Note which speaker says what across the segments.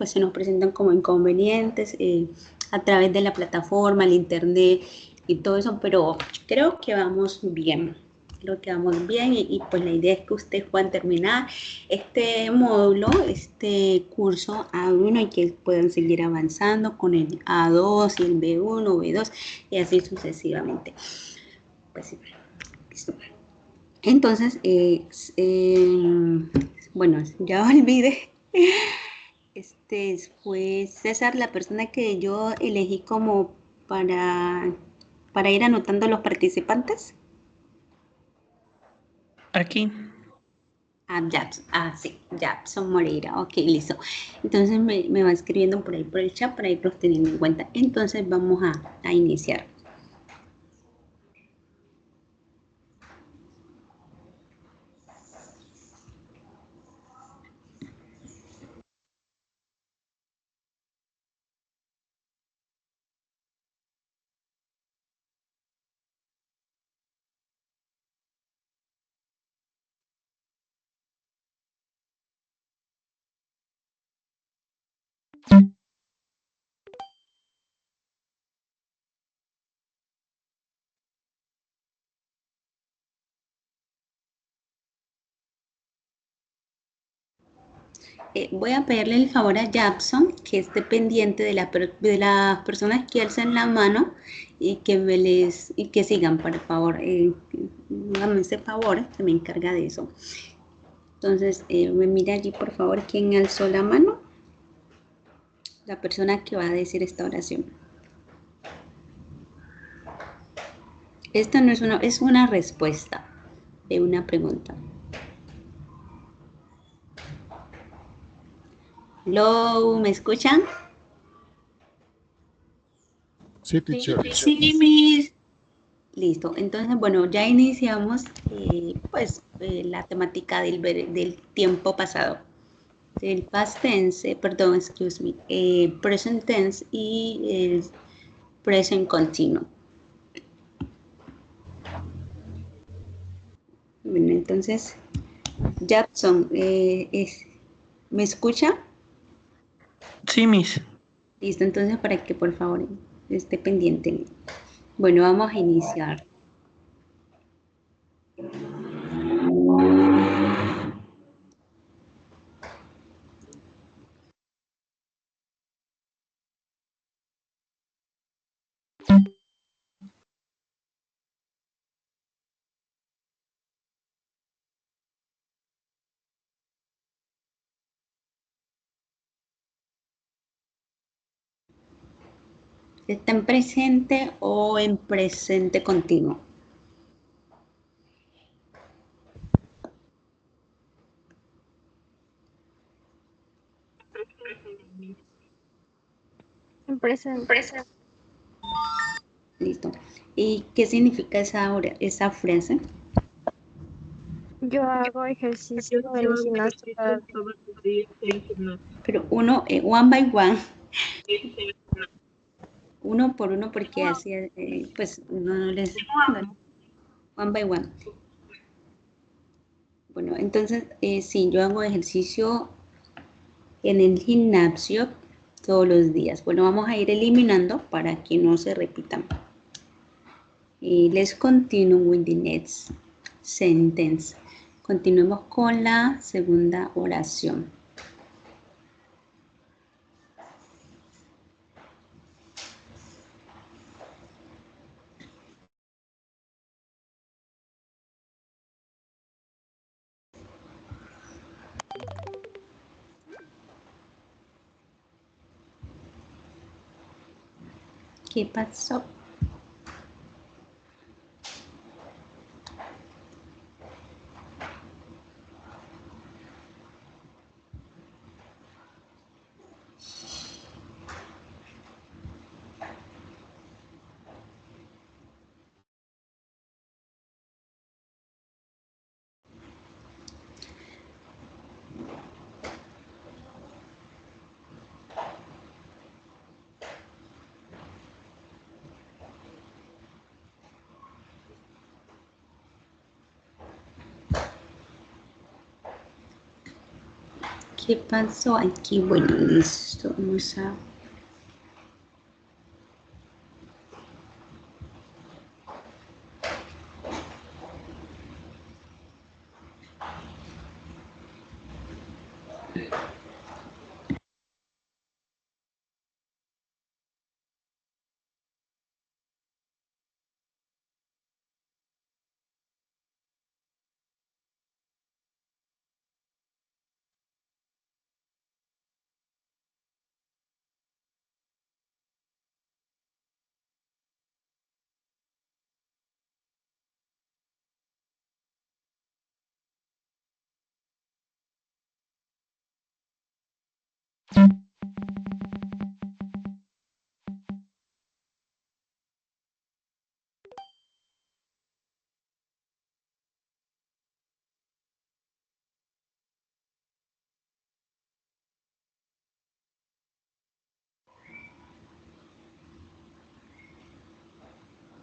Speaker 1: pues se nos presentan como inconvenientes a través de la plataforma, el internet y todo eso, pero creo que vamos bien. Creo que vamos bien y pues la idea es que ustedes puedan terminar este módulo, este curso A1 y que puedan seguir avanzando con el A2 y el B1, B2 y así sucesivamente. Pues sí, listo. Entonces, bueno, ya olvidé. Fue César la persona que yo elegí como para, para ir anotando los participantes.
Speaker 2: Aquí.
Speaker 1: Sí, Japson Moreira. Ok, listo. Entonces me va escribiendo por ahí por el chat para irlos teniendo en cuenta. Entonces vamos a iniciar. Voy a pedirle el favor a Japson que esté pendiente de las personas que alzan la mano y y que sigan, por favor. Háganme ese favor, se me encarga de eso. Entonces, me mira allí, por favor, quién alzó la mano. La persona que va a decir esta oración. Esta no es una respuesta de una pregunta. Hello, ¿me escuchan?
Speaker 3: Sí, teacher.
Speaker 2: Sí, Miss.
Speaker 1: Listo, entonces, bueno, ya iniciamos la temática del tiempo pasado. El past tense, perdón, excuse me, present tense y el present continuo. Bueno, entonces, Jackson, ¿me escucha?
Speaker 2: Sí, Miss.
Speaker 1: Listo, entonces para que por favor esté pendiente. Bueno, vamos a iniciar. ¿Está en presente o en presente continuo?
Speaker 4: En presente.
Speaker 1: Listo. ¿Y qué significa esa frase?
Speaker 4: Yo hago ejercicio en el gimnasio cada día.
Speaker 1: Pero uno, one by one, uno por uno, porque así, pues, no les... One by one. Bueno, entonces, sí, yo hago ejercicio en el gimnasio todos los días. Bueno, vamos a ir eliminando para que no se repitan. Let's continue with the next sentence. Continuemos con la segunda oración. ¿Qué pasó? ¿Qué pasó aquí? Bueno, listo. Vamos a...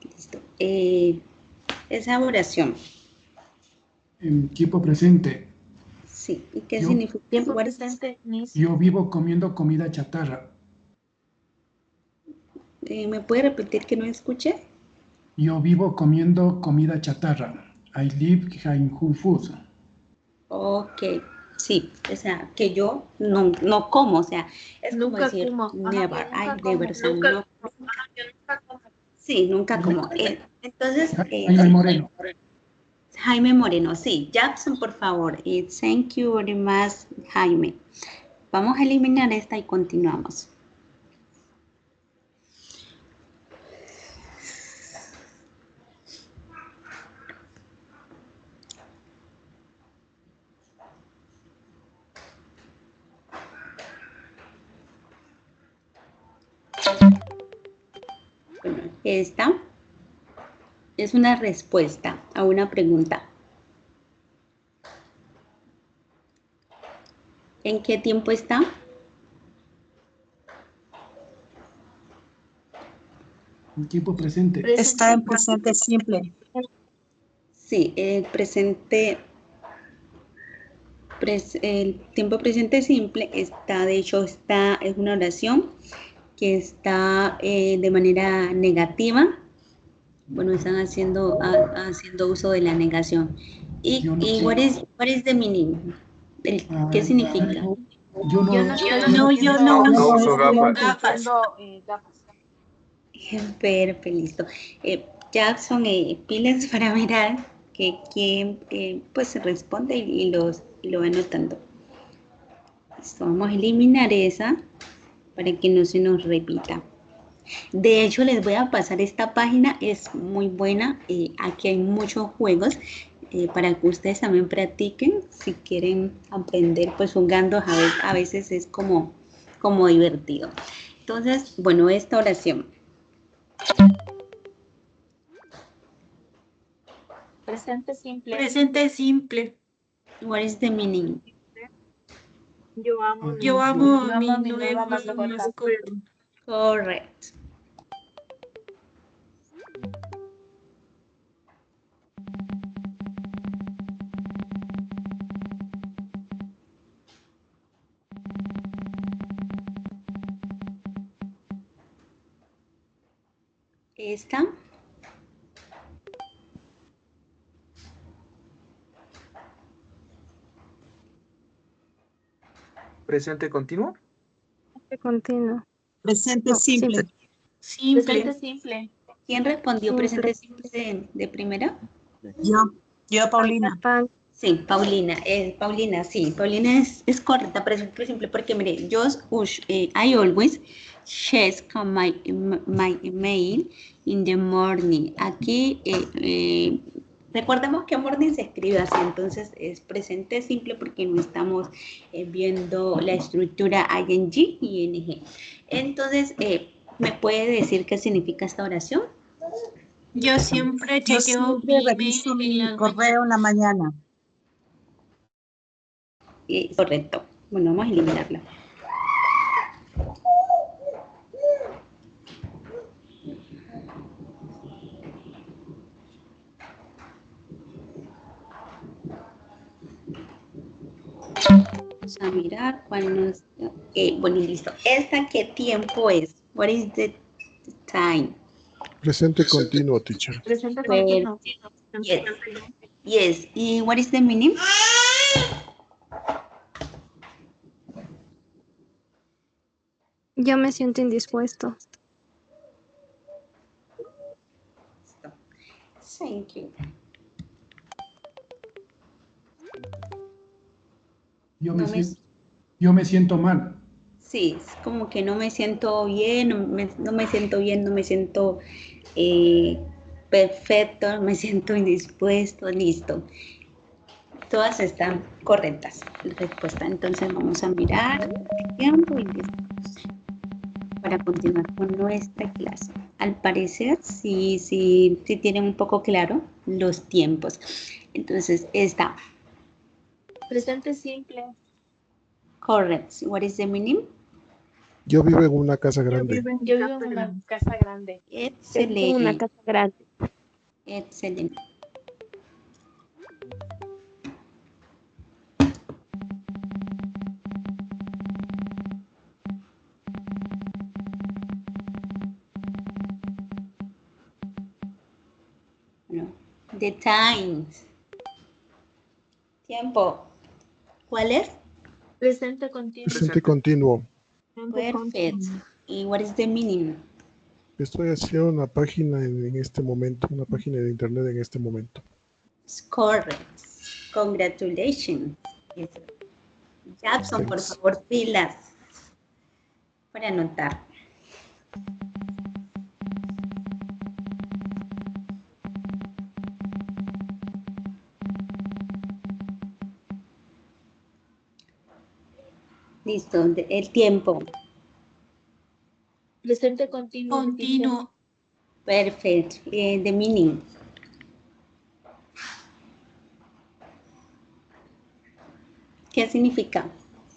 Speaker 1: Listo. Esa oración.
Speaker 3: Tiempo presente.
Speaker 1: Sí. ¿Y qué
Speaker 3: Yo-
Speaker 1: significa?
Speaker 4: Tiempo
Speaker 1: What is-
Speaker 4: presente, Miss.
Speaker 3: Yo vivo comiendo comida chatarra.
Speaker 1: ¿Me puede repetir que no escuché?
Speaker 3: Yo vivo comiendo comida chatarra. I live in Whole Foods.
Speaker 1: Ok. Sí. O sea, que yo no como. O sea, es como
Speaker 4: Nunca
Speaker 1: decir
Speaker 4: como.
Speaker 1: never.
Speaker 4: Ajá,
Speaker 1: I
Speaker 4: nunca
Speaker 1: never.
Speaker 4: como.
Speaker 1: O sea, no. Sí, nunca como. Entonces,
Speaker 3: Jaime
Speaker 1: sí.
Speaker 3: Moreno.
Speaker 1: Jaime Moreno, sí. Jackson, por favor. Y thank you very much, Jaime. Vamos a eliminar esta y continuamos. Bueno, esta es una respuesta a una pregunta. ¿En qué tiempo está?
Speaker 3: Tiempo presente.
Speaker 2: Está en presente simple.
Speaker 1: Sí, el presente, el tiempo presente simple está, de hecho, es una oración que está de manera negativa. Bueno, están haciendo uso de la negación. ¿Y
Speaker 3: Yo no-
Speaker 1: what is the meaning? ¿Qué significa?
Speaker 3: Yo no.
Speaker 4: Yo no estoy
Speaker 2: No, yo no uso gafas.
Speaker 4: gafas.
Speaker 1: Perfecto, listo. Jackson, pilas para mirar que quién pues se responde y lo va anotando. Listo, vamos a eliminar esa para que no se nos repita. De hecho, les voy a pasar esta página, es muy buena. Aquí hay muchos juegos para que ustedes también practiquen. Si quieren aprender, pues jugando a veces es como divertido. Entonces, bueno, esta oración.
Speaker 4: Presente simple.
Speaker 2: Presente simple.
Speaker 1: What is the meaning?
Speaker 4: Yo amo
Speaker 2: Yo amo a mi nueva mascota.
Speaker 1: Correct. Esta.
Speaker 5: ¿Presente continuo?
Speaker 4: Continuo.
Speaker 2: Presente
Speaker 4: No,
Speaker 2: simple.
Speaker 4: Presente
Speaker 2: Simple.
Speaker 4: simple.
Speaker 1: ¿Quién respondió
Speaker 4: Simple.
Speaker 1: presente simple de primera?
Speaker 2: Yo, Paulina.
Speaker 1: Sí, Paulina. Paulina, sí. Paulina es correcta, presente simple, porque mire, I always check my email in the morning. Aquí, recordemos que morning se escribe así, entonces es presente simple porque no estamos viendo la estructura ing y ing. Entonces, ¿me puede decir qué significa esta oración?
Speaker 2: Yo siempre chequeo mi email en la
Speaker 6: correo en la mañana.
Speaker 1: Correcto. Bueno, vamos a eliminarla. Vamos a a mirar cuál nos... bueno, listo. ¿Esta qué tiempo es? What is the time?
Speaker 6: Presente continuo, teacher.
Speaker 4: Presente
Speaker 1: Well,
Speaker 4: continuo.
Speaker 1: yes. Yes. ¿Y what is the meaning?
Speaker 4: Yo me siento indispuesto.
Speaker 1: Thank you.
Speaker 3: Yo
Speaker 1: No
Speaker 3: me,
Speaker 1: me-
Speaker 3: siento, yo me siento mal.
Speaker 1: Sí, es como que no me siento bien, no me siento bien, no me siento perfecto, no me siento indispuesto, listo. Todas están correctas, la respuesta. Entonces vamos a mirar el tiempo y listo. Para continuar con nuestra clase. Al parecer, sí tienen un poco claro los tiempos. Entonces, está
Speaker 4: Presente simple.
Speaker 1: correct. What is the meaning?
Speaker 6: Yo vivo en una casa grande.
Speaker 4: Yo vivo en una casa grande.
Speaker 1: Excelente.
Speaker 4: Una casa grande.
Speaker 1: Excelente. Bueno, the times. Tiempo. ¿Cuál es?
Speaker 4: Presente continuo.
Speaker 6: Presente continuo.
Speaker 1: Perfect. ¿Y what is the meaning?
Speaker 6: Estoy haciendo una página en este momento, una página de internet en este momento.
Speaker 1: It's correct. Congratulations. Jackson, por
Speaker 6: Thanks.
Speaker 1: favor, pilas para anotar. Listo, el tiempo.
Speaker 4: Presente continuo.
Speaker 2: Continuo.
Speaker 1: Perfect. The meaning. ¿Qué significa?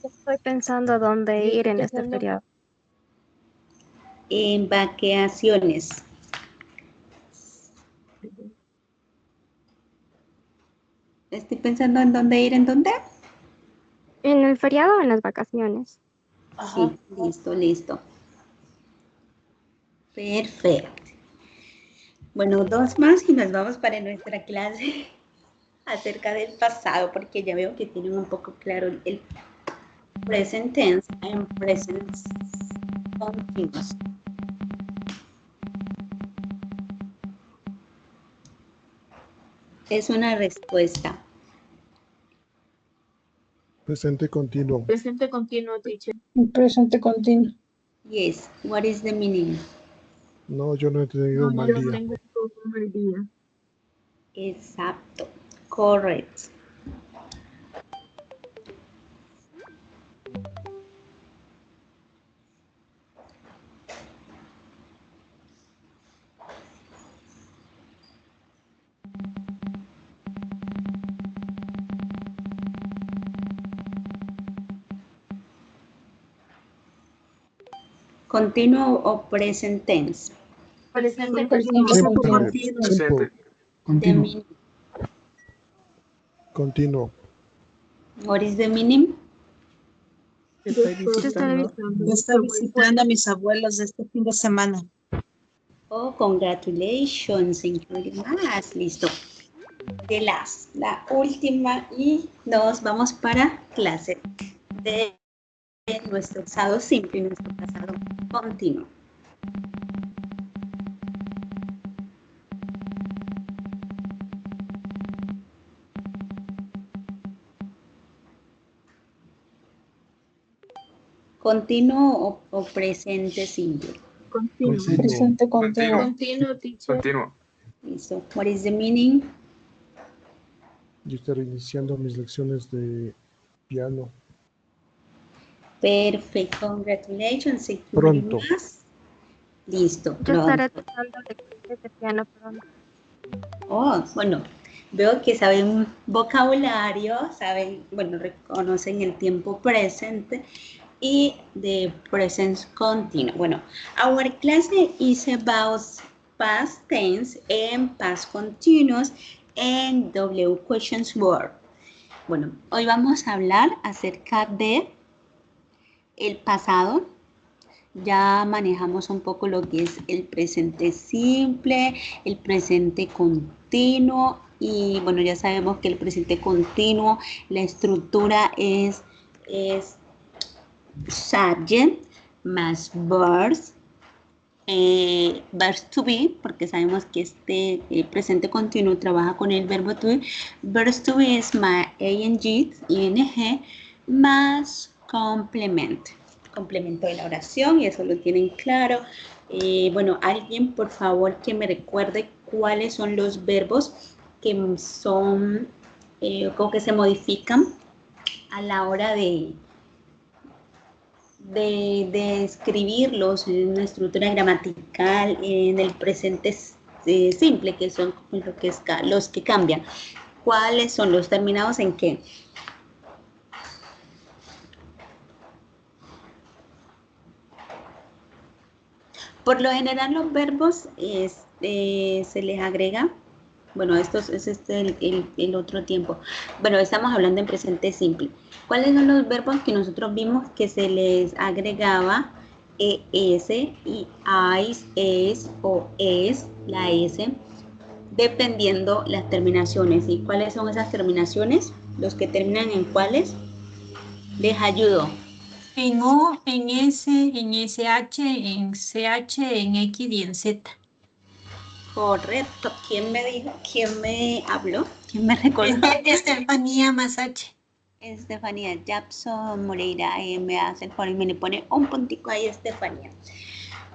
Speaker 4: Estoy pensando dónde ir en este periodo.
Speaker 1: En vacaciones. Estoy pensando en dónde ir, ¿en dónde?
Speaker 4: En el feriado o en las vacaciones.
Speaker 1: Sí, listo. Perfecto. Bueno, dos más y nos vamos para nuestra clase acerca del pasado, porque ya veo que tienen un poco claro el present tense and present continuous. Es una respuesta.
Speaker 6: Presente continuo.
Speaker 4: Presente continuo, teacher.
Speaker 7: Presente continuo.
Speaker 1: Yes. What is the meaning?
Speaker 6: No, yo no he tenido un mal
Speaker 4: Yo
Speaker 6: día.
Speaker 4: tengo un mal día.
Speaker 1: Exacto. Correct. Continuo o present tense.
Speaker 4: Presente
Speaker 6: Simple.
Speaker 5: Presente.
Speaker 1: The
Speaker 3: Continuo.
Speaker 1: meaning.
Speaker 6: Continuo.
Speaker 1: What is the meaning?
Speaker 7: Estoy visitando a mis abuelos este fin de semana.
Speaker 1: Oh, congratulations. Thank you very much. Listo. La última y nos vamos para clase de nuestro pasado simple y nuestro pasado continuo. Continuo o presente simple.
Speaker 7: Presente continuo.
Speaker 4: continuo, teacher.
Speaker 5: Continuo.
Speaker 1: Listo. What is the meaning?
Speaker 6: Yo estaré iniciando mis lecciones de piano.
Speaker 1: Perfect. Congratulations. Thank you
Speaker 6: Pronto.
Speaker 1: very much. Listo.
Speaker 4: Yo estaré
Speaker 1: Pronto.
Speaker 4: tomando lecciones de piano pronto.
Speaker 1: Oh, bueno, veo que saben vocabulario, saben, bueno, reconocen el tiempo presente y the present continuous. Bueno, our class is about past tense and past continuous and W questions word. Bueno, hoy vamos a hablar acerca de el pasado. Ya manejamos un poco lo que es el presente simple, el presente continuo y bueno, ya sabemos que el presente continuo, la estructura es subject más verbs, verbs to be, porque sabemos que este presente continuo trabaja con el verbo to be. Verbs to be es más ing, más complemento de la oración, y eso lo tienen claro. Bueno, alguien por favor que me recuerde cuáles son los verbos que son o que se modifican a la hora de escribirlos en una estructura gramatical en el presente simple, que son los que cambian. ¿Cuáles son los terminados en qué? Por lo general los verbos se les agrega, bueno, esto es el otro tiempo. Bueno, estamos hablando en presente simple. ¿Cuáles son los verbos que nosotros vimos que se les agregaba es y es o es, la s, dependiendo las terminaciones? ¿Y cuáles son esas terminaciones? Los que terminan en cuáles. Les ayudo.
Speaker 2: En O, en S, en SH, en CH, en X y en Z.
Speaker 1: Correcto. ¿Quién me dijo? ¿Quién me habló? ¿Quién me recordó?
Speaker 2: Estefanía más H.
Speaker 1: Estefanía Japson Moreira, me hace el favor y me le pone un puntico ahí, Estefanía.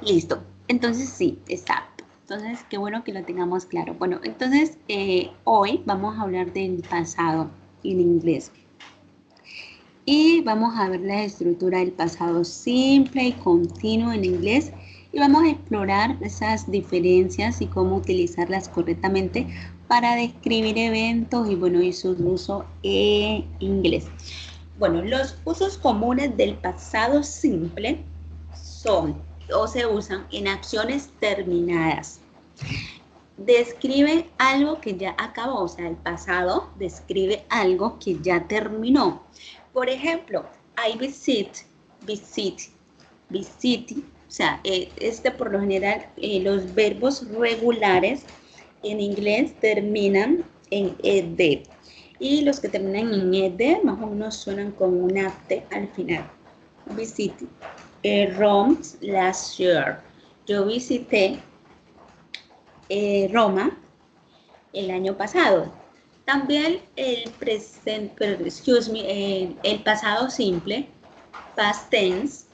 Speaker 1: Listo. Entonces sí, exacto. Entonces, qué bueno que lo tengamos claro. Bueno, entonces hoy vamos a hablar del pasado en inglés. Y vamos a ver la estructura del pasado simple y continuo en inglés. Y vamos a explorar esas diferencias y cómo utilizarlas correctamente para describir eventos y bueno, y su uso en inglés. Bueno, los usos comunes del pasado simple son o se usan en acciones terminadas. Describe algo que ya acabó, o sea, el pasado describe algo que ya terminó. Por ejemplo, I visit, o sea, por lo general los verbos regulares en inglés terminan en ed. Y los que terminan en ed más o menos suenan como un ate al final. Visit Rome last year. Yo visité Roma el año pasado. También el pasado simple, past tense,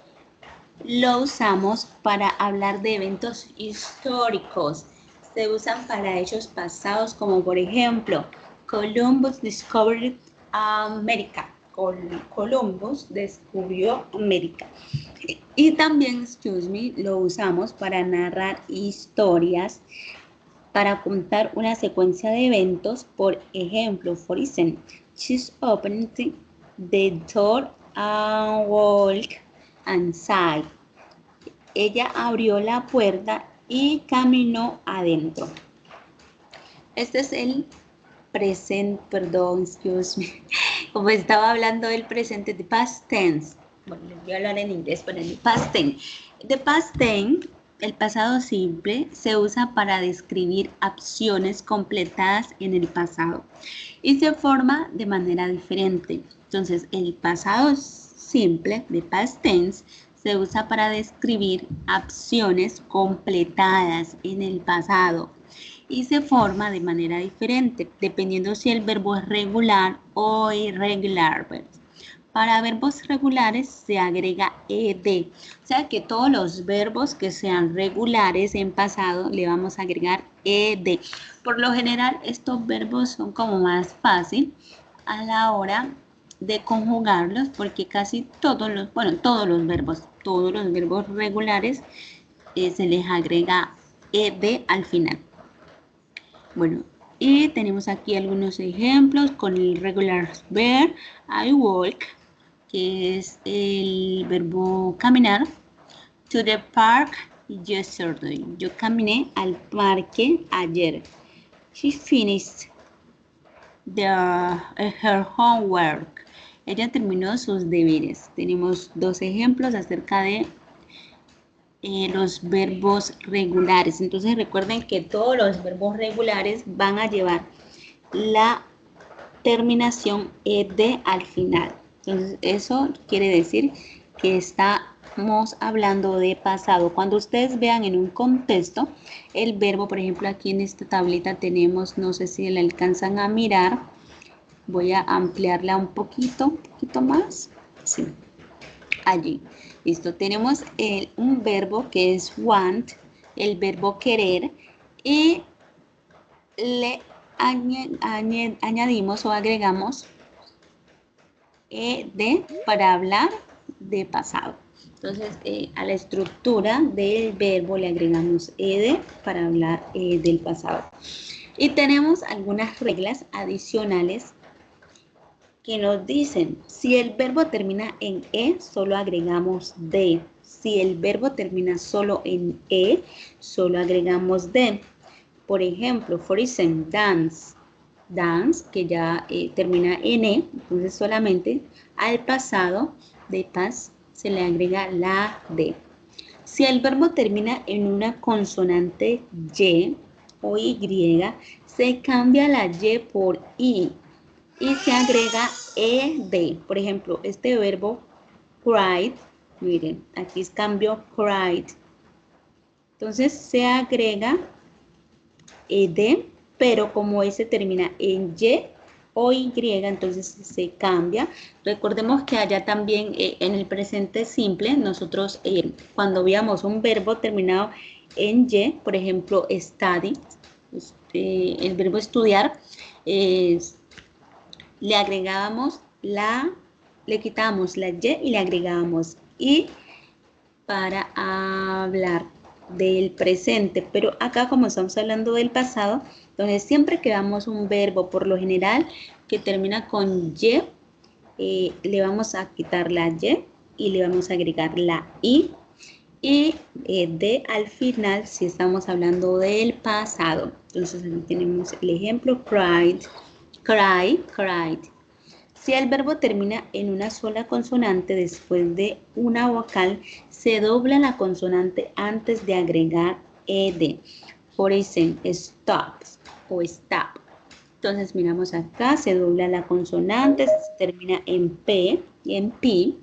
Speaker 1: lo usamos para hablar de eventos históricos. Se usan para hechos pasados como por ejemplo, Columbus discovered America. Columbus descubrió América. Y también, lo usamos para narrar historias, para contar una secuencia de eventos. Por ejemplo, for instance, she's opening the door and walked inside. Ella abrió la puerta y caminó adentro. Este es el presente, como estaba hablando del presente, de past tense. Bueno, les voy a hablar en inglés, pero en el past tense. The past tense, el pasado simple, se usa para describir acciones completadas en el pasado y se forma de manera diferente. Entonces, el pasado simple, de past tense, se usa para describir acciones completadas en el pasado y se forma de manera diferente, dependiendo si el verbo es regular o irregular. Para verbos regulares se agrega ed, o sea que todos los verbos que sean regulares en pasado le vamos a agregar ed. Por lo general estos verbos son como más fácil a la hora de conjugarlos porque casi todos los verbos regulares se les agrega ed al final. Bueno, y tenemos aquí algunos ejemplos con el regular verb, I walk, que es el verbo caminar, to the park yesterday. Yo caminé al parque ayer. She finished her homework. Ella terminó sus deberes. Tenemos dos ejemplos acerca de los verbos regulares. Entonces recuerden que todos los verbos regulares van a llevar la terminación ed al final. Entonces eso quiere decir que estamos hablando de pasado. Cuando ustedes vean en un contexto el verbo, por ejemplo aquí en esta tablita tenemos, no sé si la alcanzan a mirar, voy a ampliarla un poquito más. Sí, allí. Listo, tenemos un verbo que es want, el verbo querer, y le añadimos o agregamos ed para hablar de pasado. Entonces, a la estructura del verbo le agregamos ed para hablar del pasado. Y tenemos algunas reglas adicionales que nos dicen, si el verbo termina en e, solo agregamos de. Si el verbo termina solo en e, solo agregamos de. Por ejemplo, for example, dance. Dance, que ya termina en e, entonces solamente al pasado de past se le agrega la de. Si el verbo termina en una consonante y o y, se cambia la y por i y se agrega ed. Por ejemplo, este verbo cried, miren, aquí cambio cried. Entonces se agrega ed, pero como ese termina en y o y, entonces se cambia. Recordemos que allá también en el presente simple, nosotros cuando veamos un verbo terminado en y, por ejemplo, study, el verbo estudiar, le agregábamos le quitábamos la y le agregábamos i para hablar del presente, pero acá como estamos hablando del pasado, entonces siempre que veamos un verbo por lo general que termina con y, le vamos a quitar la y le vamos a agregar la i y de al final si estamos hablando del pasado. Entonces aquí tenemos el ejemplo, cried, cried. Si el verbo termina en una sola consonante después de una vocal, se dobla la consonante antes de agregar ed. Por ejemplo, stop o stop. Entonces miramos acá, se dobla la consonante, se termina en p y en p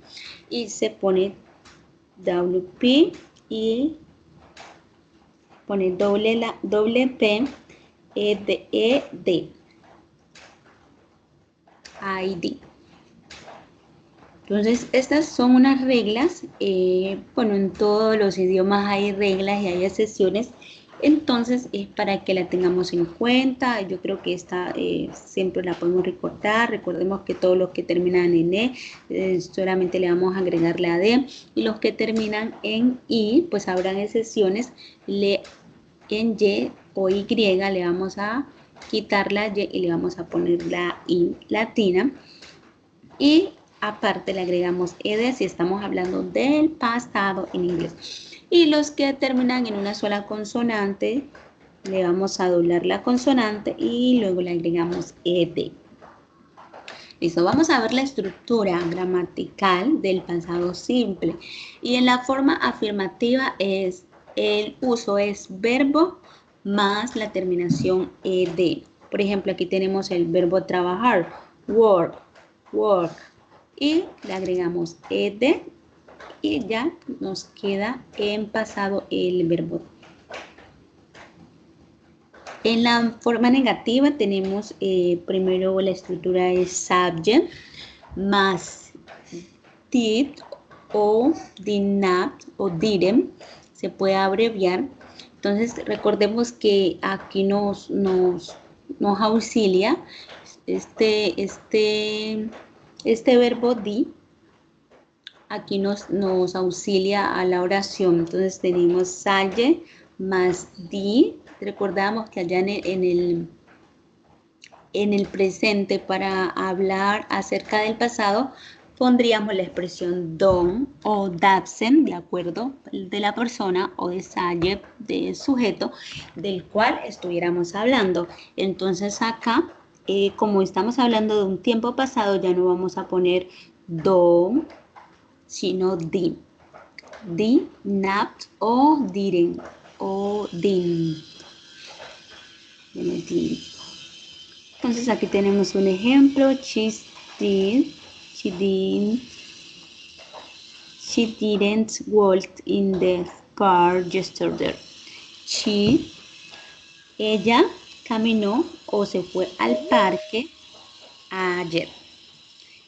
Speaker 1: y se pone wp y pone doble p ed. ID. Entonces, estas son unas reglas. Bueno, en todos los idiomas hay reglas y hay excepciones. Entonces, es para que la tengamos en cuenta. Yo creo que esta siempre la podemos recordar. Recordemos que todos los que terminan en e, solamente le vamos a agregar la d. Y los que terminan en i, pues habrán excepciones. En y o y le vamos a quitar la y y le vamos a poner la i latina y aparte le agregamos ed si estamos hablando del pasado en inglés. Y los que terminan en una sola consonante le vamos a doblar la consonante y luego le agregamos ed. Listo, vamos a ver la estructura gramatical del pasado simple. Y en la forma afirmativa el uso es verbo más la terminación ed. Por ejemplo, aquí tenemos el verbo trabajar, work, work. Y le agregamos ed y ya nos queda en pasado el verbo. En la forma negativa tenemos primero la estructura es subject más did o did not o didn't, se puede abreviar. Entonces recordemos que aquí nos auxilia este verbo di, aquí nos auxilia a la oración. Entonces tenemos subject más di. Recordamos que allá en el presente para hablar acerca del pasado pondríamos la expresión don o dapsen, de acuerdo, de la persona o de subject, del sujeto del cual estuviéramos hablando. Entonces acá como estamos hablando de un tiempo pasado, ya no vamos a poner do, sino di. Di, not o didn't o didn't. Entonces aquí tenemos un ejemplo. She didn't walk in the park yesterday. Ella caminó o se fue al parque ayer.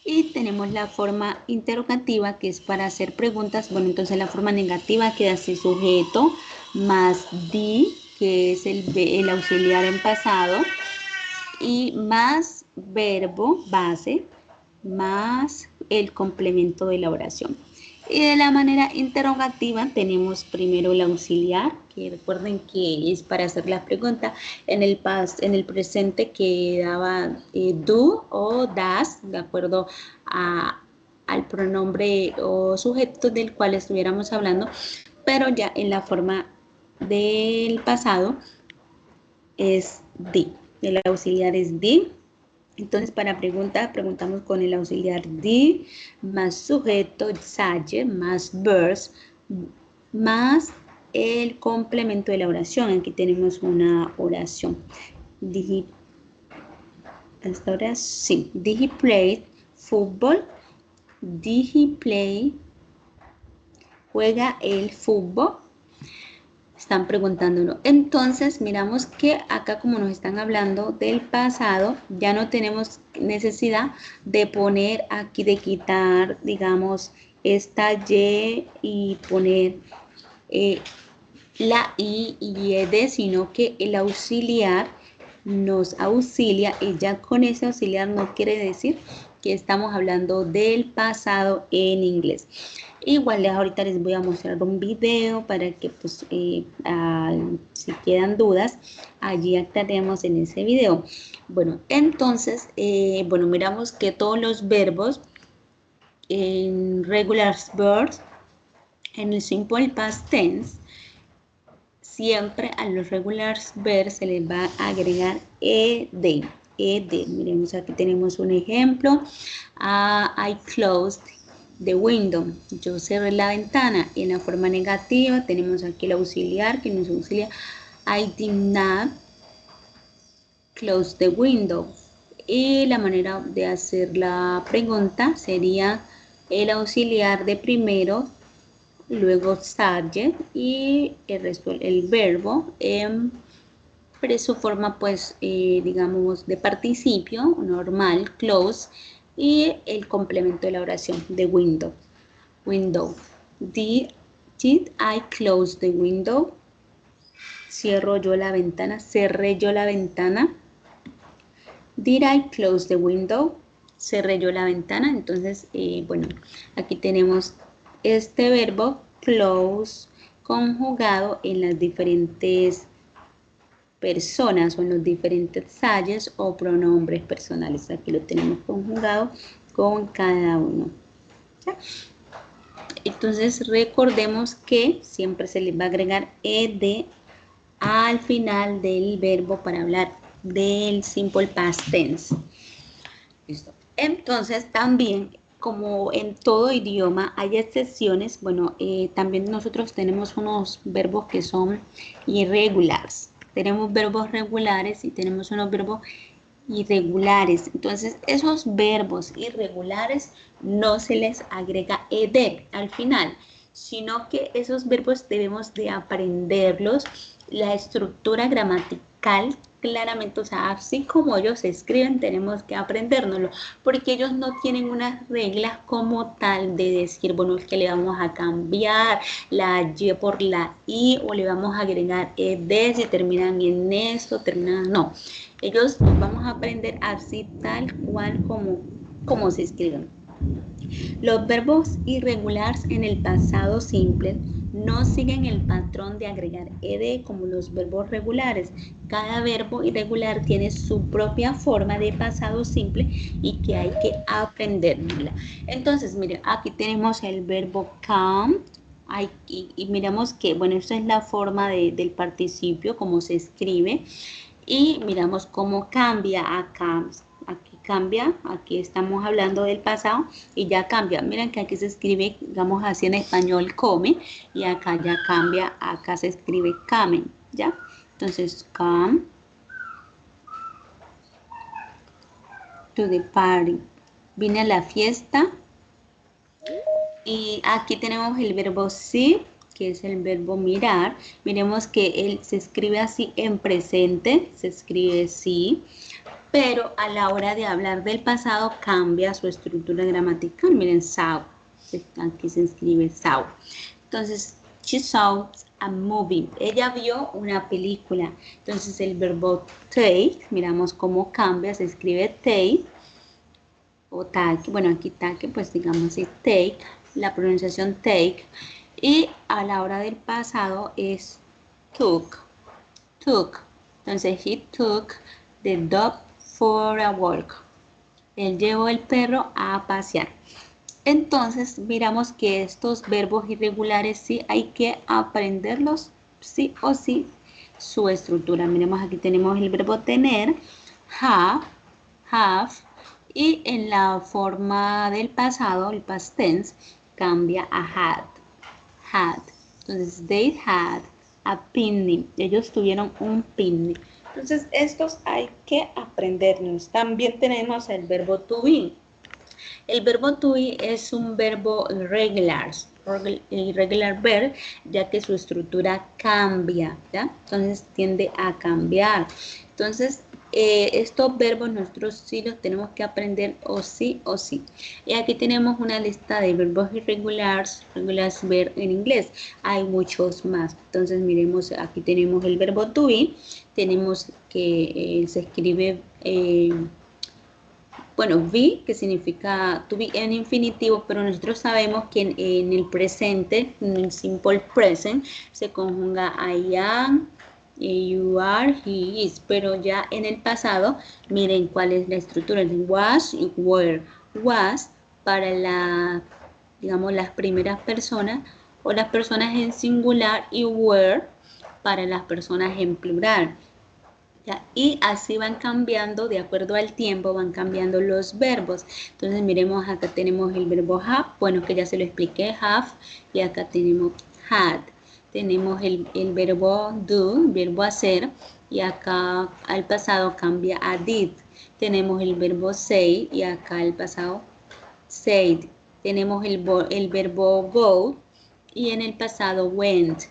Speaker 1: Y tenemos la forma interrogativa, que es para hacer preguntas. Bueno, entonces la forma negativa queda así: sujeto más di, que es el auxiliar en pasado, y más verbo base, más el complemento de la oración. Y de la manera interrogativa tenemos primero el auxiliar, que recuerden que es para hacer la pregunta. En el presente quedaba do o das, de acuerdo al pronombre o sujeto del cual estuviéramos hablando, pero ya en la forma del pasado es di. El auxiliar es di. Entonces, para preguntamos con el auxiliar di, más sujeto, sage, más verbs, más el complemento de la oración. Aquí tenemos una oración. Hasta ahora sí. Did he play fútbol? Did he play? ¿Juega el fútbol? Están preguntándolo. Entonces, miramos que acá, como nos están hablando del pasado, ya no tenemos necesidad de poner aquí, de quitar, digamos, esta Y y poner la I y ED, sino que el auxiliar nos auxilia, y ya con ese auxiliar no quiere decir que estamos hablando del pasado en inglés. Igual ahorita les voy a mostrar un video para que pues si quedan dudas, allí aclaremos en ese video. Bueno, entonces, miramos que todos los verbos en regular verbs, en el simple past tense, siempre a los regular verbs se les va a agregar ed. Miremos, aquí tenemos un ejemplo. I closed the window. Yo cerré la ventana. En la forma negativa tenemos aquí el auxiliar que nos auxilia. I did not close the window. Y la manera de hacer la pregunta sería el auxiliar de primero, luego subject y el resto, el verbo pero su forma pues digamos de participio normal, close, y el complemento de la oración de window. Did I close the window? Cierro yo la ventana, cerré yo la ventana. Did I close the window? Cerré yo la ventana. Entonces, aquí tenemos este verbo close conjugado en las diferentes personas o en los diferentes subjects o pronombres personales. Aquí lo tenemos conjugado con cada uno. ¿Ya? Entonces recordemos que siempre se les va a agregar ed al final del verbo para hablar del simple past tense. Listo. Entonces también, como en todo idioma hay excepciones, también nosotros tenemos unos verbos que son irregulares. Tenemos verbos regulares y tenemos unos verbos irregulares. Entonces, esos verbos irregulares no se les agrega ed al final, sino que esos verbos debemos de aprenderlos, la estructura gramatical claramente, o sea, así como ellos se escriben, tenemos que aprendérnoslo, porque ellos no tienen unas reglas como tal de decir, bueno, es que le vamos a cambiar la Y por la I, o le vamos a agregar ed si terminan en esto, no. Ellos los vamos a aprender así tal cual como se escriben. Los verbos irregulares en el pasado simple no siguen el patrón de agregar ed como los verbos regulares. Cada verbo irregular tiene su propia forma de pasado simple y que hay que aprenderla. Entonces, miren, aquí tenemos el verbo come. Y miramos que, esta es la forma del participio, como se escribe. y miramos cómo cambia acá. Aquí cambia, aquí estamos hablando del pasado y ya cambia. Miren que aquí se escribe, digamos así en español, come, y acá ya cambia, acá se escribe camen, ¿ya? Entonces, come to the party. Vine a la fiesta. Y aquí tenemos el verbo see, que es el verbo mirar. Miremos que él se escribe así en presente, se escribe sí, pero a la hora de hablar del pasado cambia su estructura gramatical. Miren, saw, aquí se escribe saw. Entonces, she saw a movie. Ella vio una película. Entonces, el verbo take, miramos cómo cambia, se escribe take o take. Bueno, aquí take, pues digamos así, take, la pronunciación take. Y a la hora del pasado es took. Entonces, he took the dog for a walk. Él llevó el perro a pasear. Entonces, miramos que estos verbos irregulares sí hay que aprenderlos sí o sí su estructura. Miremos, aquí tenemos el verbo tener, have, y en la forma del pasado, el past tense, cambia a had. Entonces, they had a picnic. Ellos tuvieron un picnic. Entonces, estos hay que aprendernos. También tenemos el verbo to be. El verbo to be es un verbo irregular verb, ya que su estructura cambia, ¿ya? Entonces, tiende a cambiar. Entonces, estos verbos nosotros sí los tenemos que aprender o sí o sí. Y aquí tenemos una lista de verbos irregulares verb en inglés. Hay muchos más. Entonces miremos, aquí tenemos el verbo to be. Tenemos que se escribe, bueno, be, que significa to be en infinitivo, pero nosotros sabemos que en el presente, en el simple present, se conjuga I am, you are, he is, pero ya en el pasado, miren cuál es la estructura, was y were. Was para digamos, las primeras personas o las personas en singular, y were para las personas en plural. ¿Ya? Y así van cambiando, de acuerdo al tiempo, van cambiando los verbos. Entonces miremos, acá tenemos el verbo have, bueno, que ya se lo expliqué, have, y acá tenemos had. Tenemos el verbo do, verbo hacer, y acá al pasado cambia a did. Tenemos el verbo say, y acá al pasado said. Tenemos el verbo go, y en el pasado went.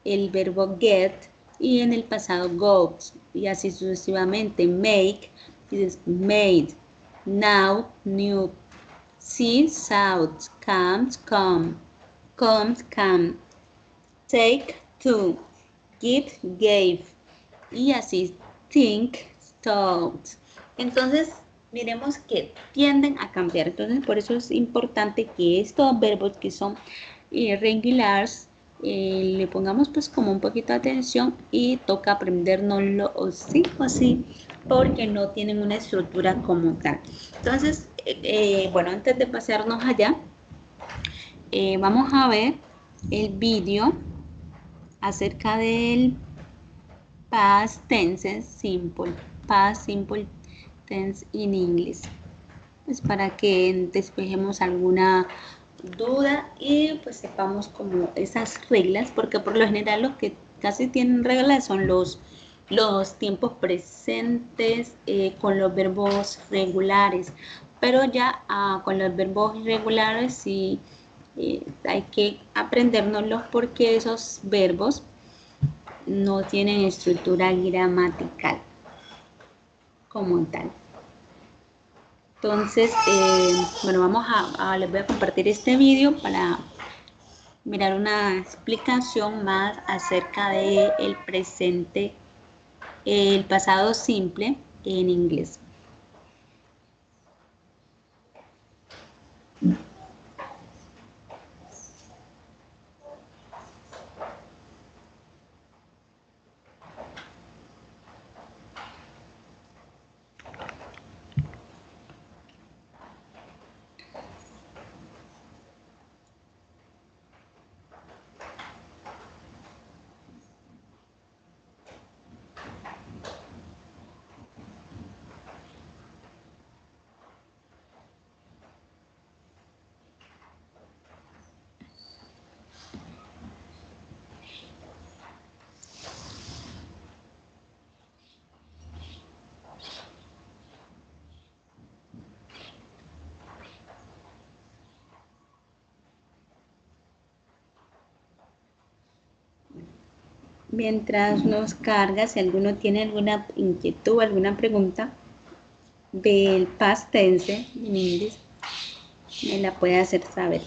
Speaker 1: El verbo get, y en el pasado got, y así sucesivamente. Make, is made. Now, new. See, south. Comes, come. Comes, come. Take, to. Give, gave. Y así, think, thought. Entonces, miremos que tienden a cambiar. Entonces, por eso es importante que estos verbos que son irregulares, le pongamos pues como un poquito de atención y toca aprendérnoslo o sí, porque no tienen una estructura como tal. Entonces, bueno, antes de pasarnos allá, vamos a ver el vídeo acerca del past tense simple, past simple tense in English, pues para que despejemos alguna duda y pues sepamos como esas reglas, porque por lo general los que casi tienen reglas son los tiempos presentes con los verbos regulares, pero ya con los verbos irregulares sí hay que aprendérnoslos, porque esos verbos no tienen estructura gramatical como tal. Entonces, bueno, les voy a compartir este vídeo para mirar una explicación más acerca del presente, el pasado simple en inglés. Mientras nos carga, si alguno tiene alguna inquietud, alguna pregunta del past tense en inglés, me la puede hacer saber.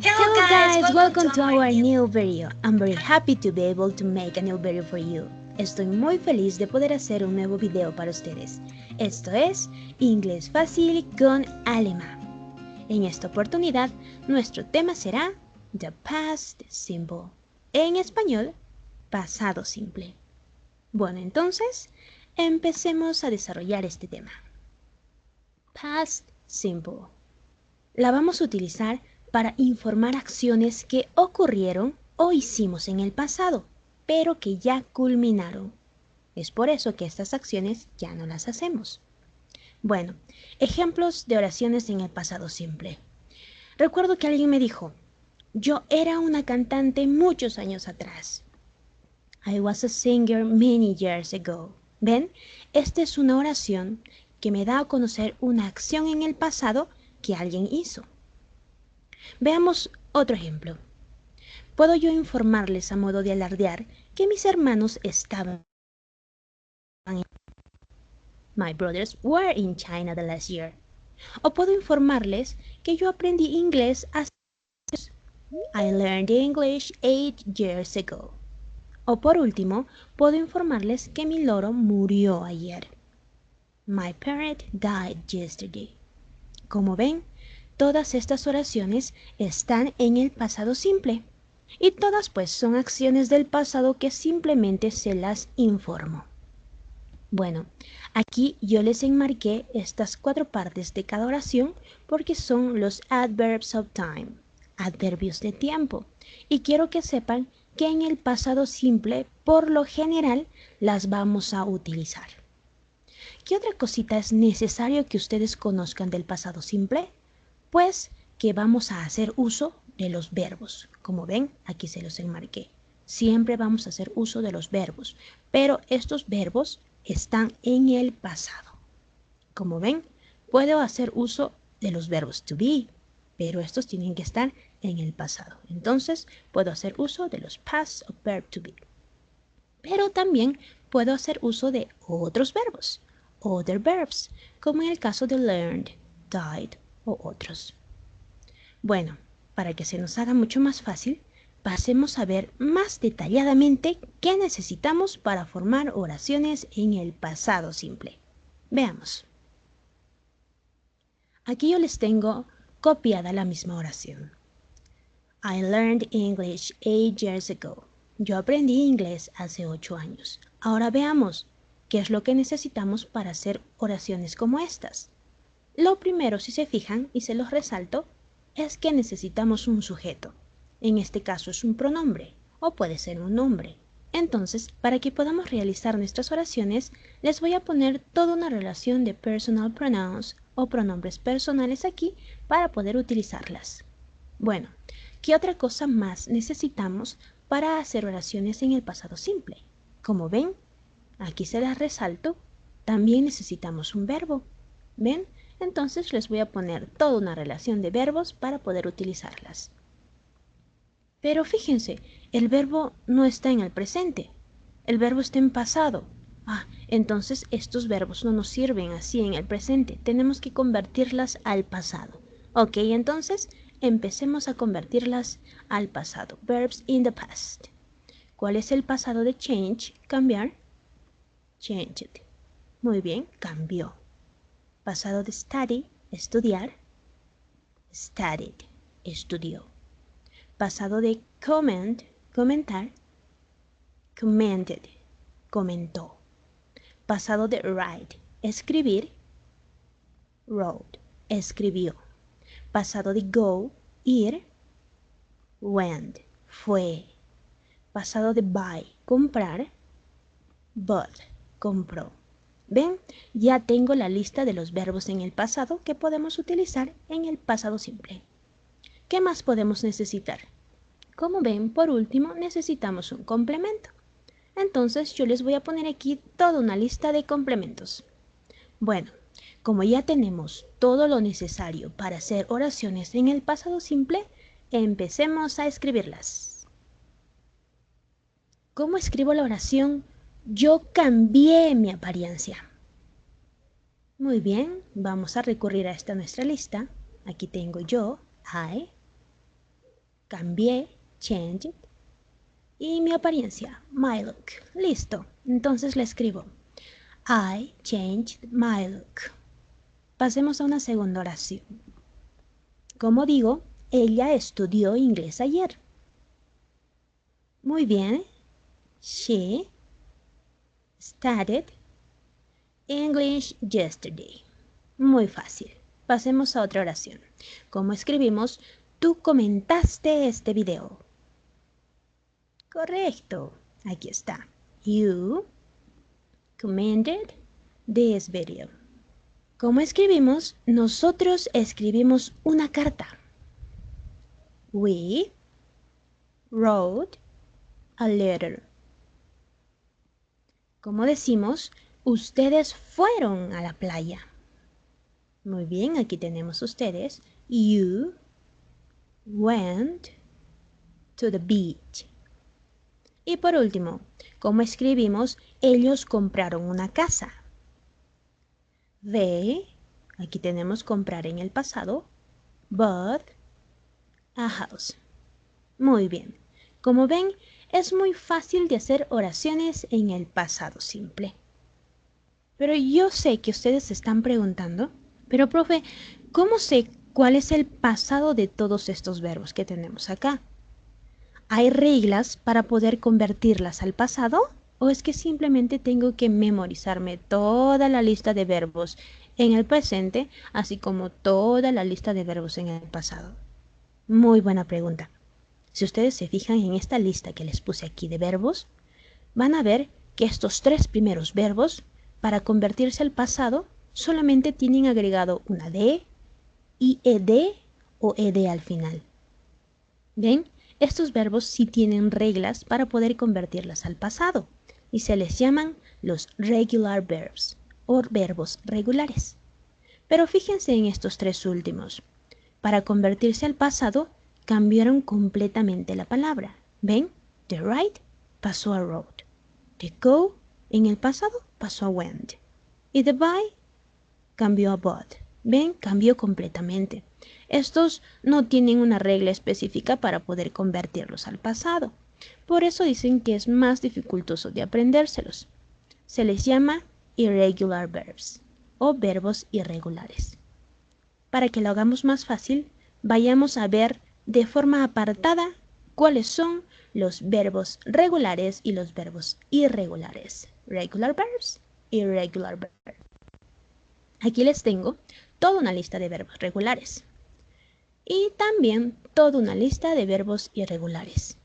Speaker 8: Hello guys, welcome to our new video. I'm very happy to be able to make a new video for you. Estoy muy feliz de poder hacer un nuevo video para ustedes. Esto es Inglés Fácil con Alemán. En esta oportunidad, nuestro tema será The Past Simple. En español, pasado simple. Bueno, entonces, empecemos a desarrollar este tema. Past Simple. La vamos a utilizar para informar acciones que ocurrieron o hicimos en el pasado, pero que ya culminaron. Es por eso que estas acciones ya no las hacemos. Bueno, ejemplos de oraciones en el pasado simple. Recuerdo que alguien me dijo, yo era una cantante muchos años atrás. I was a singer many years ago. ¿Ven? Esta es una oración que me da a conocer una acción en el pasado que alguien hizo. Veamos otro ejemplo. Puedo yo informarles a modo de alardear que mis hermanos estaban en... My brothers were in China the last year. O puedo informarles que yo aprendí inglés hace... I learned English 8 years ago. O por último, puedo informarles que mi loro murió ayer. My parrot died yesterday. Como ven, todas estas oraciones están en el pasado simple. Y todas pues son acciones del pasado que simplemente se las informo. Bueno, aquí yo les enmarqué estas 4 partes de cada oración porque son los adverbs of time, adverbios de tiempo. Y quiero que sepan que en el pasado simple, por lo general, las vamos a utilizar. ¿Qué otra cosita es necesario que ustedes conozcan del pasado simple? Pues que vamos a hacer uso de los verbos. Como ven, aquí se los enmarqué. Siempre vamos a hacer uso de los verbos, pero estos verbos están en el pasado. Como ven, puedo hacer uso de los verbos to be, pero estos tienen que estar en el pasado. Entonces, puedo hacer uso de los past of verb to be. Pero también puedo hacer uso de otros verbos, other verbs, como en el caso de learned, died o otros. Bueno, para que se nos haga mucho más fácil, pasemos a ver más detalladamente qué necesitamos para formar oraciones en el pasado simple. Veamos. Aquí yo les tengo copiada la misma oración. I learned English 8 years ago. Yo aprendí inglés hace 8 años. Ahora veamos qué es lo que necesitamos para hacer oraciones como estas. Lo primero, si se fijan, y se los resalto, es que necesitamos un sujeto. En este caso es un pronombre, o puede ser un nombre. Entonces, para que podamos realizar nuestras oraciones, les voy a poner toda una relación de personal pronouns o pronombres personales aquí para poder utilizarlas. Bueno, ¿qué otra cosa más necesitamos para hacer oraciones en el pasado simple? Como ven, aquí se las resalto, también necesitamos un verbo. ¿Ven? Entonces les voy a poner toda una relación de verbos para poder utilizarlas. Pero fíjense, el verbo no está en el presente. El verbo está en pasado. Entonces estos verbos no nos sirven así en el presente. Tenemos que convertirlas al pasado. Ok, entonces empecemos a convertirlas al pasado. Verbs in the past. ¿Cuál es el pasado de change? Cambiar. Changed. Muy bien, cambió. Pasado de study, estudiar. Studied, estudió. Pasado de comment, comentar. Commented, comentó. Pasado de write, escribir. Wrote, escribió. Pasado de go, ir. Went, fue. Pasado de buy, comprar. Bought, compró. ¿Ven? Ya tengo la lista de los verbos en el pasado que podemos utilizar en el pasado simple. ¿Qué más podemos necesitar? Como ven, por último, necesitamos un complemento. Entonces yo les voy a poner aquí toda una lista de complementos. Bueno, como ya tenemos todo lo necesario para hacer oraciones en el pasado simple, empecemos a escribirlas. ¿Cómo escribo la oración? Yo cambié mi apariencia. Muy bien, vamos a recurrir a esta nuestra lista. Aquí tengo yo, I, cambié, changed, y mi apariencia, my look. Listo, entonces le escribo. I changed my look. Pasemos a una segunda oración. Como digo, ella estudió inglés ayer. Muy bien. She studied English yesterday. Muy fácil. Pasemos a otra oración. ¿Cómo escribimos? Tú comentaste este video. Correcto. Aquí está. You commented this video. ¿Cómo escribimos? Nosotros escribimos una carta. We wrote a letter. ¿Cómo decimos? Ustedes fueron a la playa. Muy bien, aquí tenemos ustedes. You went to the beach. Y por último, ¿cómo escribimos? Ellos compraron una casa. They, aquí tenemos comprar en el pasado, bought a house. Muy bien. Como ven, es muy fácil de hacer oraciones en el pasado simple. Pero yo sé que ustedes se están preguntando, pero profe, ¿cómo sé cuál es el pasado de todos estos verbos que tenemos acá? ¿Hay reglas para poder convertirlas al pasado? ¿O es que simplemente tengo que memorizarme toda la lista de verbos en el presente, así como toda la lista de verbos en el pasado? Muy buena pregunta. Si ustedes se fijan en esta lista que les puse aquí de verbos, van a ver que estos tres primeros verbos, para convertirse al pasado, solamente tienen agregado una D, IED o ED al final. ¿Ven? Estos verbos sí tienen reglas para poder convertirlas al pasado y se les llaman los regular verbs o verbos regulares. Pero fíjense en estos tres últimos. Para convertirse al pasado, cambiaron completamente la palabra. ¿Ven? The ride pasó a rode. The go en el pasado pasó a went. Y the buy cambió a bought. ¿Ven? Cambió completamente. Estos no tienen una regla específica para poder convertirlos al pasado. Por eso dicen que es más dificultoso de aprendérselos. Se les llama irregular verbs o verbos irregulares. Para que lo hagamos más fácil, vayamos a ver de forma apartada cuáles son los verbos regulares y los verbos irregulares. Regular verbs, irregular verbs. Aquí les tengo toda una lista de verbos regulares y también toda una lista de verbos irregulares.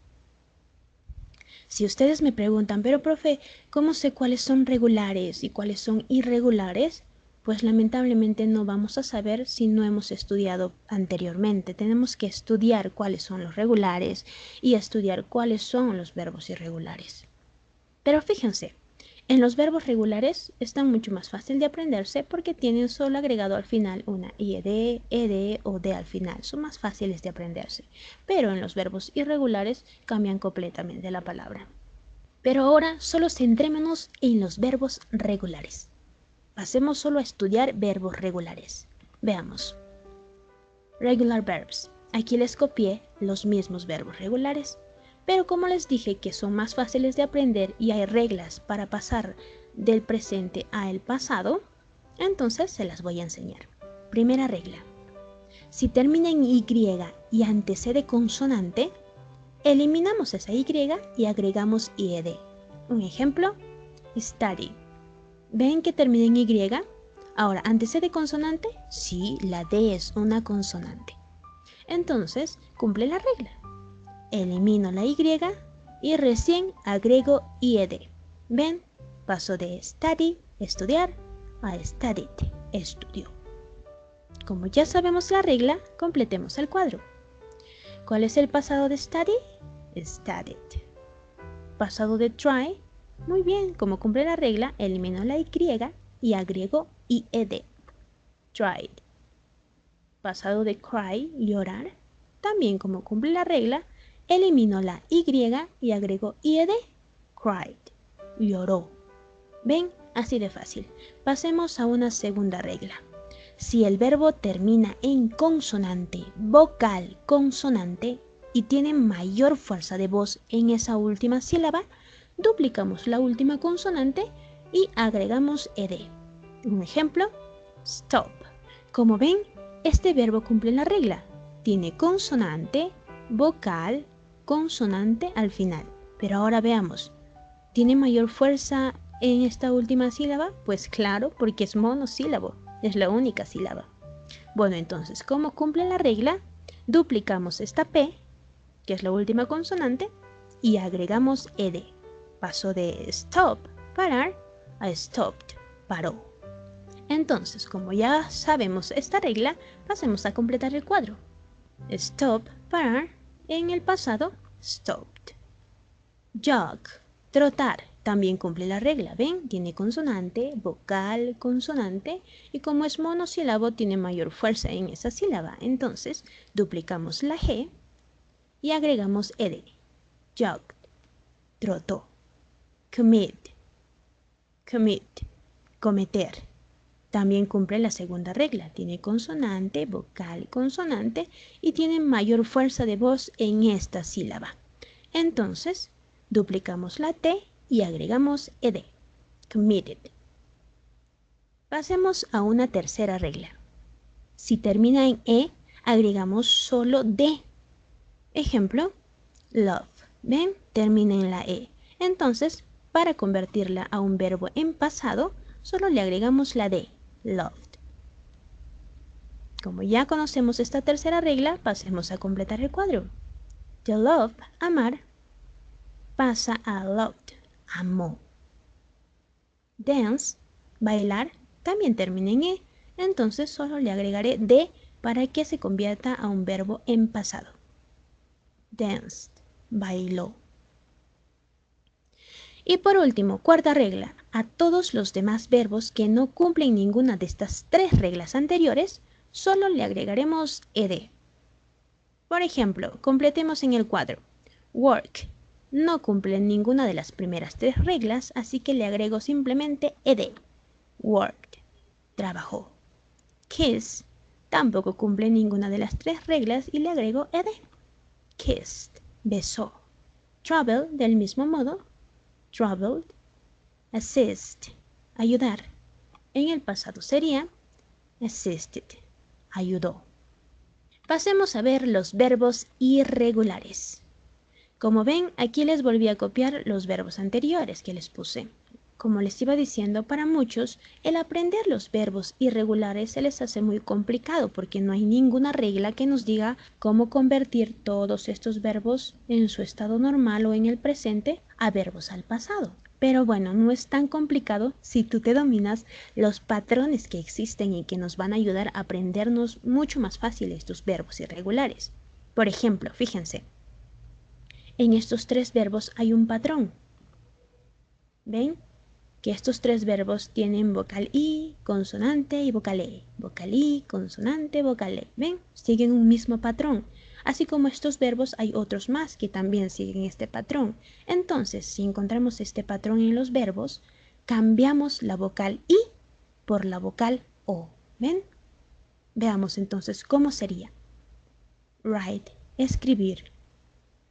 Speaker 8: Si ustedes me preguntan, pero profe, ¿cómo sé cuáles son regulares y cuáles son irregulares? Pues lamentablemente no vamos a saber si no hemos estudiado anteriormente. Tenemos que estudiar cuáles son los regulares y estudiar cuáles son los verbos irregulares. Pero fíjense, en los verbos regulares están mucho más fácil de aprenderse porque tienen solo agregado al final una IED, ED o D al final. Son más fáciles de aprenderse. Pero en los verbos irregulares cambian completamente la palabra. Pero ahora solo centrémonos en los verbos regulares. Pasemos solo a estudiar verbos regulares. Veamos. Regular verbs. Aquí les copié los mismos verbos regulares. Pero como les dije que son más fáciles de aprender y hay reglas para pasar del presente a el pasado, entonces se las voy a enseñar. Primera regla. Si termina en Y y antecede consonante, eliminamos esa Y y agregamos IED. Un ejemplo, study. ¿Ven que termina en Y? Ahora, ¿antecede consonante? Sí, la D es una consonante. Entonces, cumple la regla. Elimino la Y y recién agrego IED. ¿Ven? Paso de study, estudiar, a studied, estudió. Como ya sabemos la regla, completemos el cuadro. ¿Cuál es el pasado de study? Studied. Pasado de try. Muy bien, como cumple la regla, elimino la Y y agrego IED. Tried. Pasado de cry, llorar. también como cumple la regla, eliminó la Y y agregó IED. Cried. Lloró. ¿Ven? Así de fácil. Pasemos a una segunda regla. Si el verbo termina en consonante, vocal, consonante y tiene mayor fuerza de voz en esa última sílaba, duplicamos la última consonante y agregamos ed. Un ejemplo, stop. Como ven, este verbo cumple la regla. Tiene consonante, vocal, consonante al final. Pero ahora veamos, ¿tiene mayor fuerza en esta última sílaba? Pues claro, porque es monosílabo, es la única sílaba. Bueno, entonces, ¿cómo cumple la regla? Duplicamos esta P, que es la última consonante, y agregamos ed. Pasó de stop, parar, a stopped, paró. Entonces, como ya sabemos esta regla, pasemos a completar el cuadro. Stop, parar, en el pasado, stopped. Jog, trotar, también cumple la regla. ¿Ven? Tiene consonante, vocal, consonante, y como es monosílabo, tiene mayor fuerza en esa sílaba. Entonces, duplicamos la G y agregamos ed. Jogged, trotó. Commit, cometer. También cumple la segunda regla. Tiene consonante, vocal, consonante y tiene mayor fuerza de voz en esta sílaba. Entonces, duplicamos la T y agregamos ed. Committed. Pasemos a una tercera regla. Si termina en E, agregamos solo D. Ejemplo, love. ¿Ven? Termina en la E. Entonces, para convertirla a un verbo en pasado, solo le agregamos la D, loved. Como ya conocemos esta tercera regla, pasemos a completar el cuadro. De love, amar, pasa a loved, amó. Dance, bailar, también termina en E, entonces solo le agregaré D para que se convierta a un verbo en pasado. Danced, bailó. Y por último, cuarta regla, a todos los demás verbos que no cumplen ninguna de estas tres reglas anteriores, solo le agregaremos ed. Por ejemplo, completemos en el cuadro. Work, no cumple ninguna de las primeras tres reglas, así que le agrego simplemente ed. Worked, trabajó. Kiss, tampoco cumple ninguna de las tres reglas y le agrego ed. Kissed, besó. Travel, del mismo modo, traveled. Assist, ayudar. En el pasado sería assisted, ayudó. Pasemos a ver los verbos irregulares. Como ven, aquí les volví a copiar los verbos anteriores que les puse. Como les iba diciendo, para muchos, el aprender los verbos irregulares se les hace muy complicado porque no hay ninguna regla que nos diga cómo convertir todos estos verbos en su estado normal o en el presente a verbos al pasado. Pero bueno, no es tan complicado si tú te dominas los patrones que existen y que nos van a ayudar a aprendernos mucho más fácil estos verbos irregulares. Por ejemplo, fíjense, en estos tres verbos hay un patrón. ¿Ven? Que estos tres verbos tienen vocal I, consonante y vocal E. Vocal I, consonante, vocal E. ¿Ven? Siguen un mismo patrón. Así como estos verbos hay otros más que también siguen este patrón. Entonces, si encontramos este patrón en los verbos, cambiamos la vocal I por la vocal O. ¿Ven? Veamos entonces cómo sería. Write, escribir.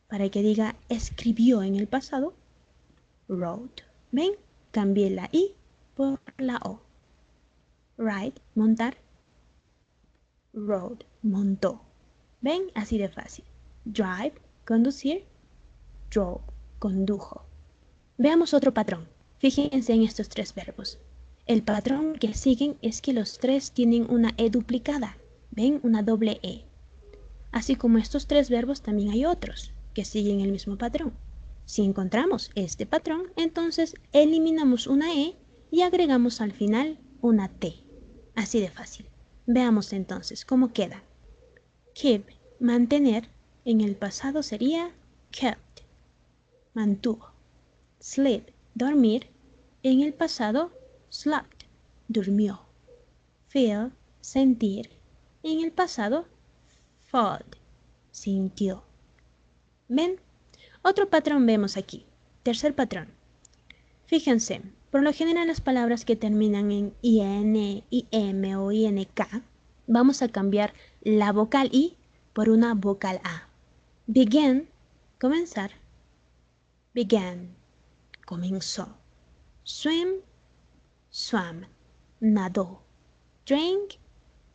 Speaker 8: Para que diga escribió en el pasado, wrote. ¿Ven? Cambié la I por la O. Ride, montar. Rode, montó. ¿Ven? Así de fácil. Drive, conducir. Drove, condujo. Veamos otro patrón. Fíjense en estos tres verbos. El patrón que siguen es que los tres tienen una E duplicada. ¿Ven? Una doble E. Así como estos tres verbos también hay otros que siguen el mismo patrón. Si encontramos este patrón, entonces eliminamos una E y agregamos al final una T. Así de fácil. Veamos entonces cómo queda. Keep, mantener, en el pasado sería kept, mantuvo. Sleep, dormir, en el pasado slept, durmió. Feel, sentir, en el pasado felt, sintió. ¿Ven? Otro patrón vemos aquí. Tercer patrón. Fíjense, por lo general las palabras que terminan en IN, IM o INK, vamos a cambiar la vocal I por una vocal A. Begin, comenzar. Began, comenzó. Swim, swam, nadó. Drink,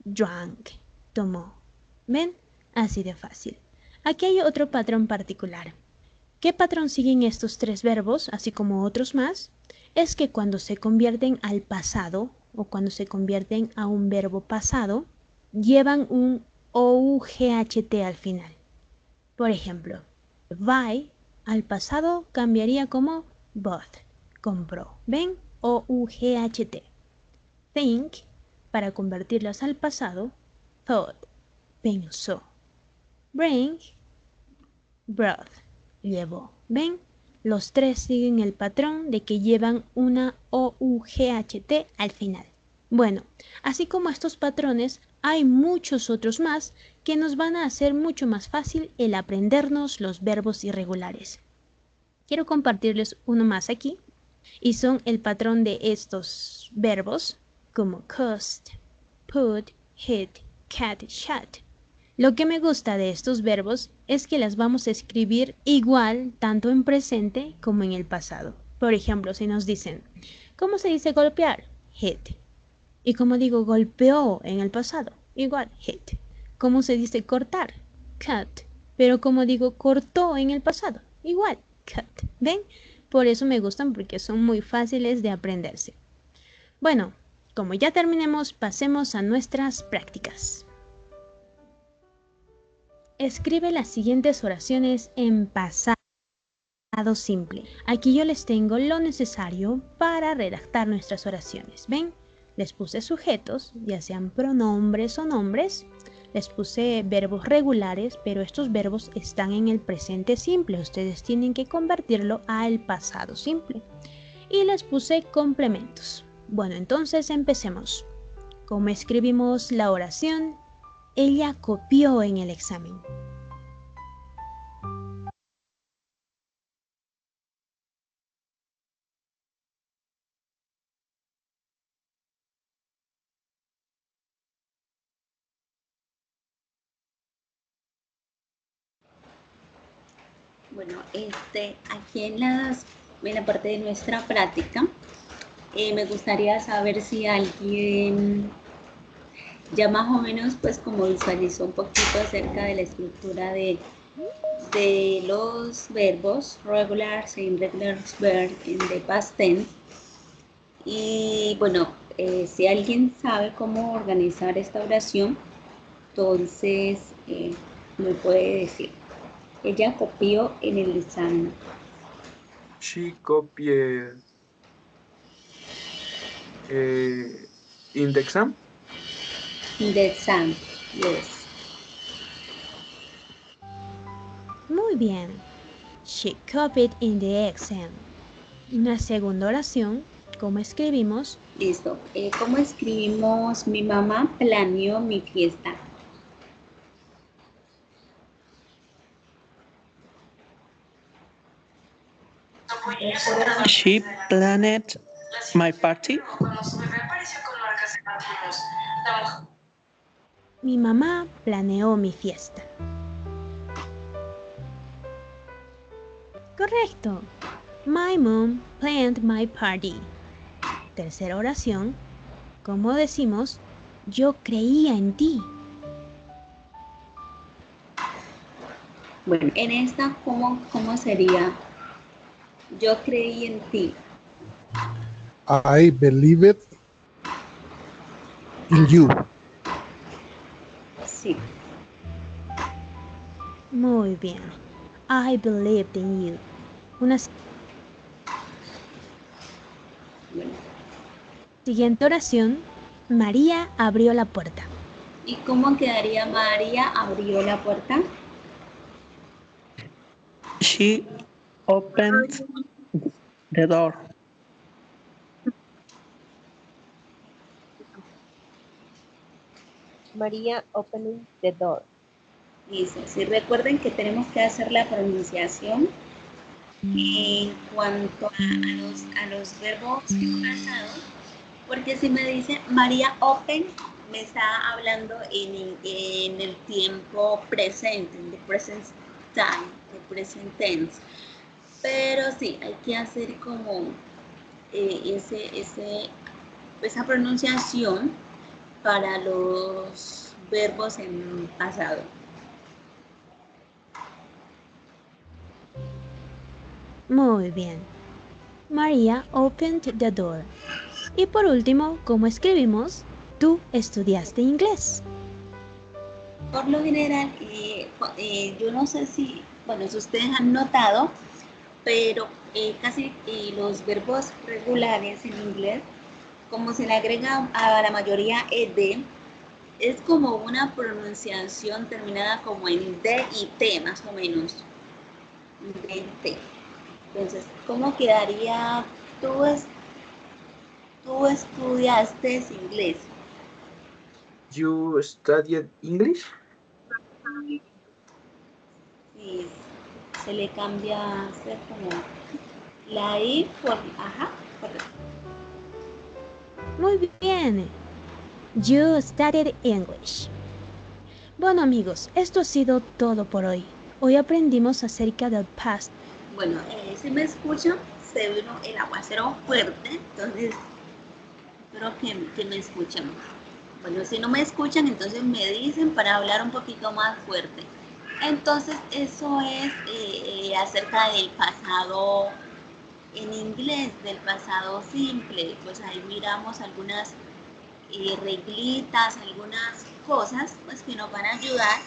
Speaker 8: drank, tomó. ¿Ven? Así de fácil. Aquí hay otro patrón particular. ¿Qué patrón siguen estos tres verbos, así como otros más? Es que cuando se convierten al pasado o cuando se convierten a un verbo pasado, llevan un OUGHT al final. Por ejemplo, buy al pasado cambiaría como bought, compró. ¿Ven? OUGHT. Think, para convertirlas al pasado, thought, pensó. Bring, brought, llevó. ¿Ven? Los tres siguen el patrón de que llevan una OUGHT al final. Bueno, así como estos patrones, hay muchos otros más que nos van a hacer mucho más fácil el aprendernos los verbos irregulares. Quiero compartirles uno más aquí, y son el patrón de estos verbos, como cost, put, hit, cat, shot. Lo que me gusta de estos verbos es que las vamos a escribir igual tanto en presente como en el pasado. Por ejemplo, si nos dicen, ¿cómo se dice golpear? Hit. Y como digo, golpeó en el pasado, igual, hit. ¿Cómo se dice cortar? Cut. Pero como digo, cortó en el pasado, igual, cut. ¿Ven? Por eso me gustan, porque son muy fáciles de aprenderse. Bueno, como ya terminemos, pasemos a nuestras prácticas. Escribe las siguientes oraciones en pasado simple. Aquí yo les tengo lo necesario para redactar nuestras oraciones. ¿Ven? Les puse sujetos, ya sean pronombres o nombres. Les puse verbos regulares, pero estos verbos están en el presente simple. Ustedes tienen que convertirlo al pasado simple. Y les puse complementos. Bueno, entonces empecemos. ¿Cómo escribimos la oración? Ella copió en el examen.
Speaker 1: Bueno, aquí en la parte de nuestra práctica, me gustaría saber si alguien ya más o menos pues como visualizó un poquito acerca de la estructura de los verbos regulars e irregular verbs en the past tense. Y bueno, si alguien sabe cómo organizar esta oración, entonces me puede decir. Ella copió en el examen.
Speaker 5: She copied in the exam.
Speaker 1: In the exam, yes.
Speaker 8: Muy bien. She copied in the exam. Una segunda oración, ¿cómo escribimos?
Speaker 1: Listo. ¿Cómo escribimos? Mi mamá planeó mi fiesta.
Speaker 9: She planned my party.
Speaker 8: Mi mamá planeó mi fiesta. Correcto. My mom planned my party. Tercera oración, ¿cómo decimos? Yo creía en ti.
Speaker 1: Bueno, en esta, ¿cómo sería? Yo creí en ti.
Speaker 6: I believe it in you.
Speaker 1: Sí.
Speaker 8: Muy bien. I believed in you. Una
Speaker 1: Bueno.
Speaker 8: siguiente oración, María abrió la puerta.
Speaker 1: ¿Y cómo quedaría? María abrió la puerta.
Speaker 9: She opened the door.
Speaker 10: María opening the door.
Speaker 1: Listo. Sí, recuerden que tenemos que hacer la pronunciación en cuanto a los verbos pasados, porque si me dice María open, me está hablando en el tiempo presente, en the present time, the present tense. Pero sí, hay que hacer como esa pronunciación para los verbos en pasado.
Speaker 8: Muy bien. María opened the door. Y por último, ¿cómo escribimos? Tú estudiaste inglés.
Speaker 1: Por lo general, yo no sé si, bueno, si ustedes han notado, pero casi los verbos regulares en inglés, como se le agrega a la mayoría ed, es como una pronunciación terminada como en D y T, más o menos. D y T. Entonces, ¿cómo quedaría? Tú estudiaste inglés.
Speaker 5: You studied English?
Speaker 1: Sí, se le cambia a ser como la I por ajá, correcto.
Speaker 8: Muy bien. You studied English. Bueno amigos, esto ha sido todo por hoy. Hoy aprendimos acerca del past.
Speaker 1: Bueno, si me escuchan, se vino el aguacero fuerte, entonces espero que me escuchen. Bueno, si no me escuchan, entonces me dicen para hablar un poquito más fuerte. Entonces, eso es acerca del pasado en inglés, del pasado simple. Pues ahí miramos algunas reglitas, algunas cosas pues, que nos van a ayudar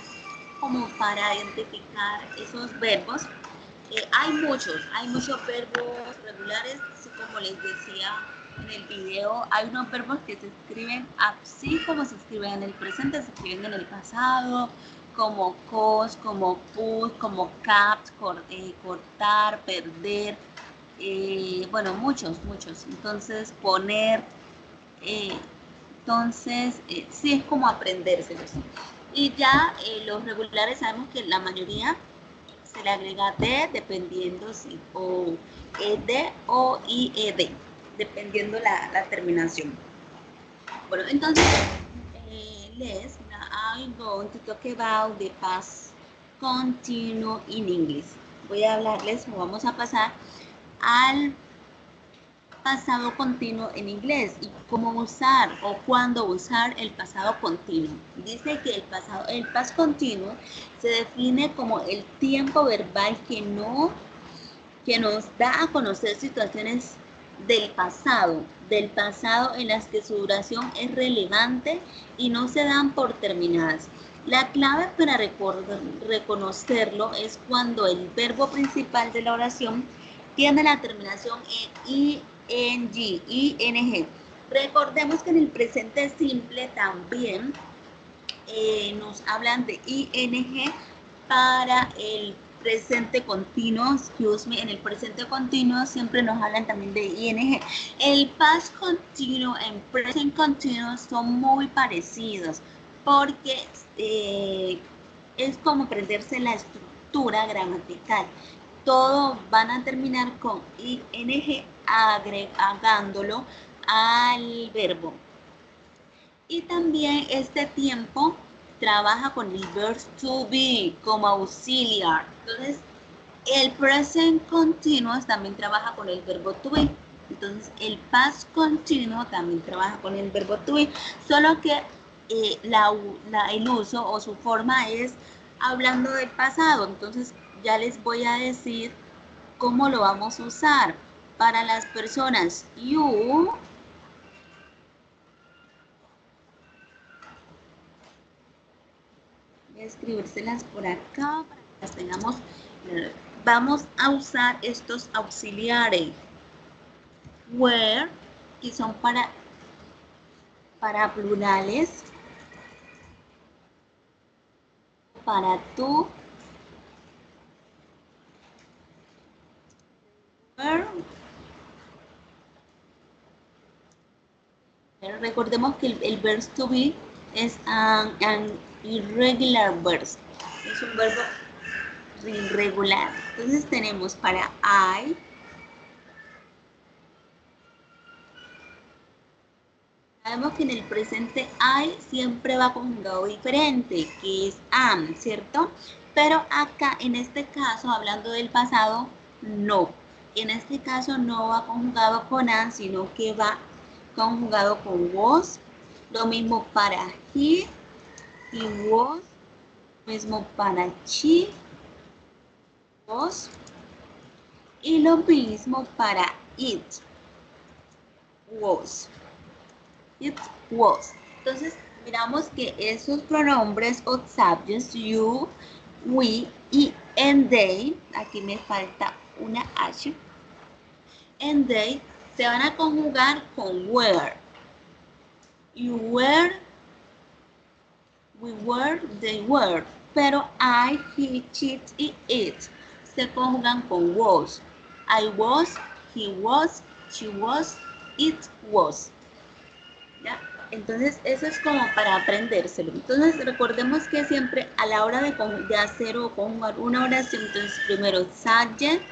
Speaker 1: como para identificar esos verbos. Hay muchos verbos regulares, así como les decía en el video, hay unos verbos que se escriben así como se escriben en el presente, se escriben en el pasado, como cos, como put, como capt, cortar, perder, bueno, muchos. Entonces, poner, sí es como aprendérselos. Y ya los regulares sabemos que la mayoría se le agrega D dependiendo si o ED o IED, dependiendo la terminación. Bueno, entonces, I'm going to talk about the past continuous in English. Voy a hablarles o vamos a pasar al pasado continuo en inglés y cómo usar o cuándo usar el pasado continuo. Dice que el past continuo se define como el tiempo verbal que nos da a conocer situaciones del pasado en las que su duración es relevante y no se dan por terminadas. La clave para reconocerlo es cuando el verbo principal de la oración tiene la terminación en ing. Recordemos que en el presente simple también nos hablan de ing para el presente continuo, en el presente continuo siempre nos hablan también de ing. El past continuo en present continuo son muy parecidos porque es como aprenderse la estructura gramatical. Todos van a terminar con ing agregándolo al verbo. Y también este tiempo trabaja con el verb to be como auxiliar. Entonces, el present continuous también trabaja con el verbo to be. Entonces, el past continuo también trabaja con el verbo to be. Solo que el uso o su forma es hablando del pasado. Entonces, ya les voy a decir cómo lo vamos a usar. Para las personas, you... Voy a escribírselas por acá para que las tengamos. Vamos a usar estos auxiliares. Where, que son para plurales. Para tú. Where. Recordemos que el verb to be es an irregular verb. es un verbo irregular. Entonces tenemos para I, sabemos que en el presente I siempre va conjugado diferente, que es am, ¿cierto? Pero acá, en este caso, hablando del pasado, no. En este caso no va conjugado con am, sino que va conjugado con was. Lo mismo para he y was. Lo mismo para she, was. Y lo mismo para it, was. It was. Entonces, miramos que esos pronombres o subjects, you, we y and they, aquí me falta una H, and they se van a conjugar con were. You were, we were, they were. Pero I, he, she y it se conjugan con was. I was, he was, she was, it was. ¿Ya? Entonces, eso es como para aprendérselo. Entonces, recordemos que siempre a la hora de hacer o conjugar una oración, entonces primero subject,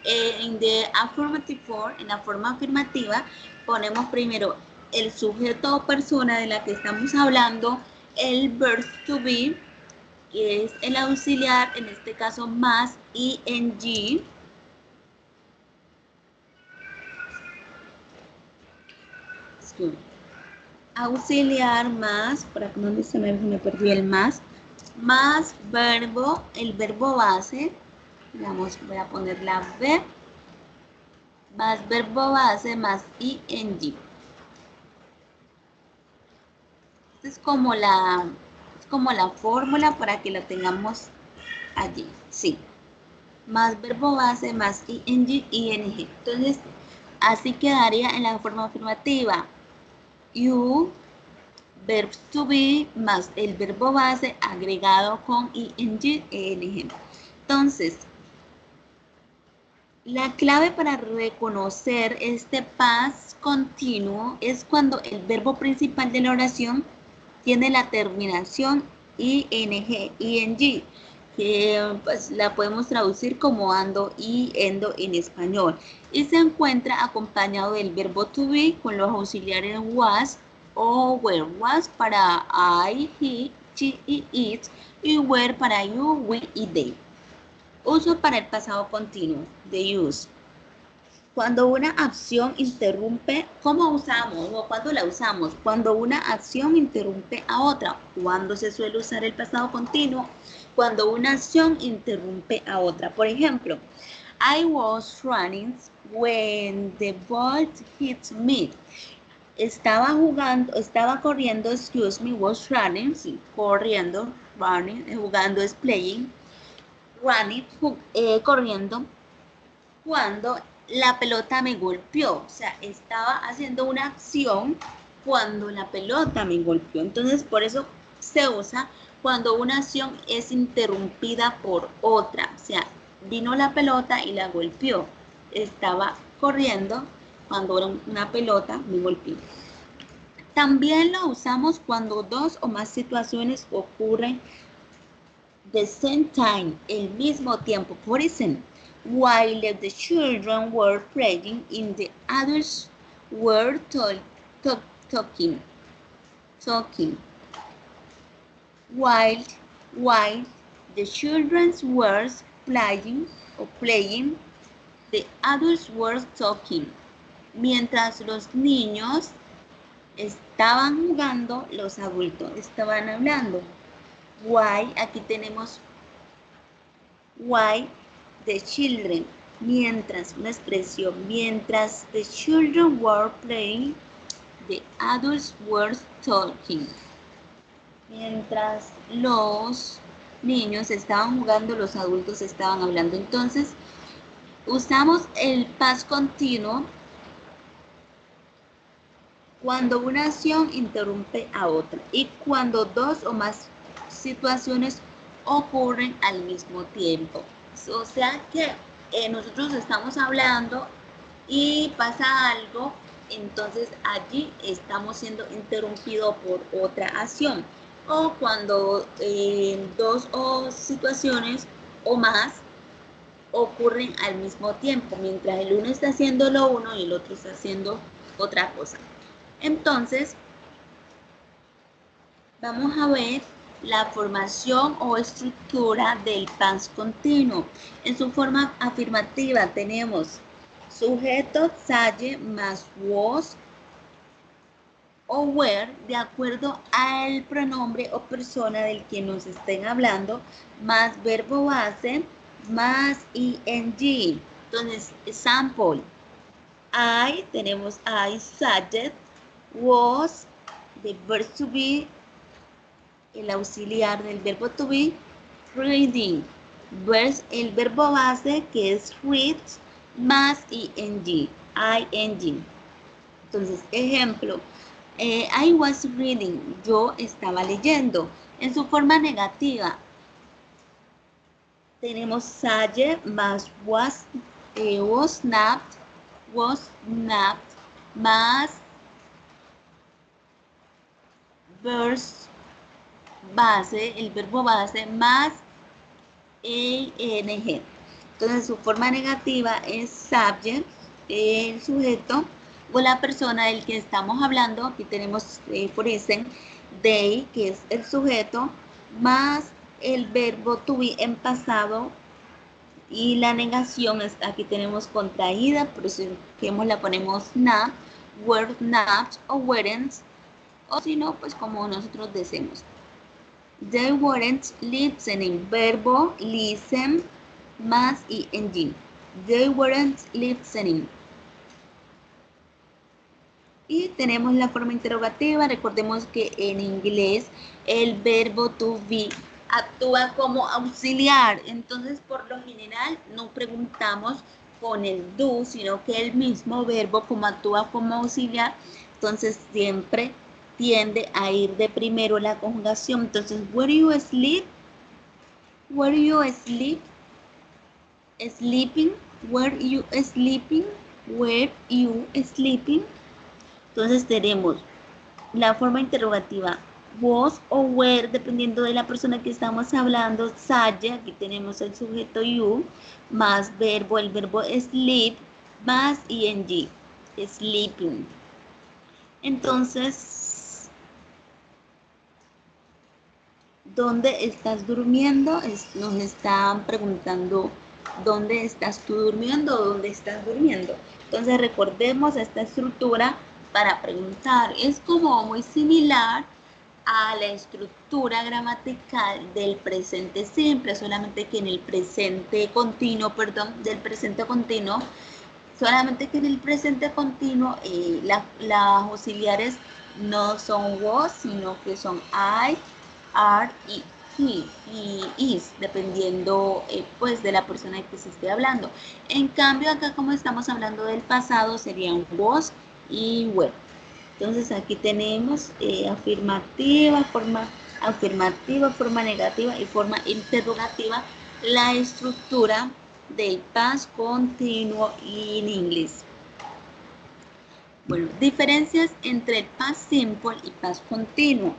Speaker 1: en the affirmative form, en la forma afirmativa, ponemos primero el sujeto o persona de la que estamos hablando, el verb to be, que es el auxiliar, en este caso más ing, auxiliar más, por acá donde se me perdió el más verbo, el verbo base, digamos, voy a poner la verb, más verbo base, más ing. Esta es como la fórmula para que la tengamos allí, sí. Más verbo base, más ing, ing. Entonces, así quedaría en la forma afirmativa. You, verb to be, más el verbo base agregado con ing, ing. Entonces, la clave para reconocer este past continuo es cuando el verbo principal de la oración tiene la terminación ing, que pues la podemos traducir como ando y endo en español, y se encuentra acompañado del verbo to be con los auxiliares was o were. Was para I, he, she y it, y were para you, we y they. Uso para el pasado continuo, the use. Cuando una acción interrumpe, ¿cómo usamos o cuándo la usamos? Cuando una acción interrumpe a otra. ¿Cuándo se suele usar el pasado continuo? Cuando una acción interrumpe a otra. Por ejemplo, I was running when the ball hit me. Estaba corriendo, excuse me, was running, sí, corriendo, running, jugando es playing, running, corriendo, cuando la pelota me golpeó. O sea, estaba haciendo una acción cuando la pelota me golpeó. Entonces, por eso se usa cuando una acción es interrumpida por otra. O sea, vino la pelota y la golpeó. Estaba corriendo cuando una pelota me golpeó. También lo usamos cuando dos o más situaciones ocurren the same time, el mismo tiempo. Por ejemplo, while the children were playing, the adults were talking. While the children were playing, the adults were talking. Mientras los niños estaban jugando, los adultos estaban hablando. Why, aquí tenemos why the children, mientras, una expresión, mientras the children were playing, the adults were talking. Mientras los niños estaban jugando, los adultos estaban hablando. Entonces, usamos el past continuo cuando una acción interrumpe a otra y cuando dos o más situaciones ocurren al mismo tiempo. O sea que nosotros estamos hablando y pasa algo, entonces allí estamos siendo interrumpidos por otra acción. o cuando dos situaciones o más ocurren al mismo tiempo, mientras el uno está haciendo lo uno y el otro está haciendo otra cosa. Entonces, vamos a ver la formación o estructura del past continuo. En su forma afirmativa tenemos sujeto salle más was o were de acuerdo al pronombre o persona del que nos estén hablando, más verbo base, más ing. Entonces, example, I, tenemos I subject, was, the verb to be, el auxiliar del verbo to be, reading, el verbo base que es read, más ing, ing. Entonces, ejemplo, I was reading, yo estaba leyendo. En su forma negativa, tenemos salle más was napped, más verse base, el verbo base, más ing. Entonces, su forma negativa es subject, el sujeto, o la persona del que estamos hablando. Aquí tenemos, por ejemplo, they, que es el sujeto, más el verbo to be en pasado, y la negación, aquí tenemos contraída, por eso la ponemos not, were not o weren't, o si no, pues como nosotros decimos. They weren't listening, verbo listen, más ing. They weren't listening. Y tenemos la forma interrogativa. Recordemos que en inglés el verbo to be actúa como auxiliar. Entonces, por lo general, no preguntamos con el do, sino que el mismo verbo, como actúa como auxiliar, entonces siempre tiende a ir de primero la conjugación. Entonces, were you asleep? Were you asleep? Sleeping. Were you sleeping? Were you sleeping? Entonces tenemos la forma interrogativa was o were, dependiendo de la persona que estamos hablando. Salle, aquí tenemos el sujeto you, más verbo, el verbo sleep, más ing, sleeping. Entonces, ¿dónde estás durmiendo? Nos están preguntando, ¿dónde estás tú durmiendo o dónde estás durmiendo? Entonces, recordemos esta estructura para preguntar. Es como muy similar a la estructura gramatical del presente simple, solamente que en el presente continuo, solamente que en el presente continuo las auxiliares no son was, sino que son I, are y he y is, dependiendo pues de la persona que se esté hablando. En cambio, acá como estamos hablando del pasado, serían was y were. Entonces aquí tenemos afirmativa, forma negativa y forma interrogativa, la estructura del past continuo en inglés. Bueno, diferencias entre el past simple y past continuo.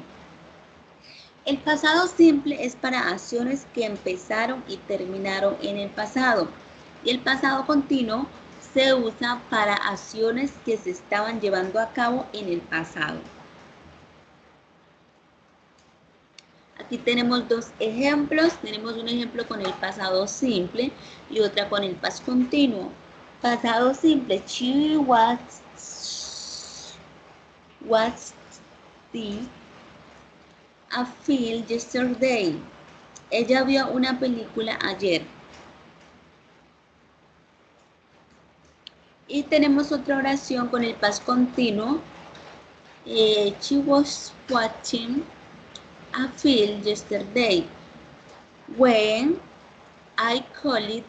Speaker 1: El pasado simple es para acciones que empezaron y terminaron en el pasado, y el pasado continuo se usa para acciones que se estaban llevando a cabo en el pasado. Aquí tenemos dos ejemplos. Tenemos un ejemplo con el pasado simple y otra con el past continuo. Pasado simple, she watched a film yesterday. Ella vio una película ayer. Y tenemos otra oración con el past continuo. She was watching a film yesterday when I called it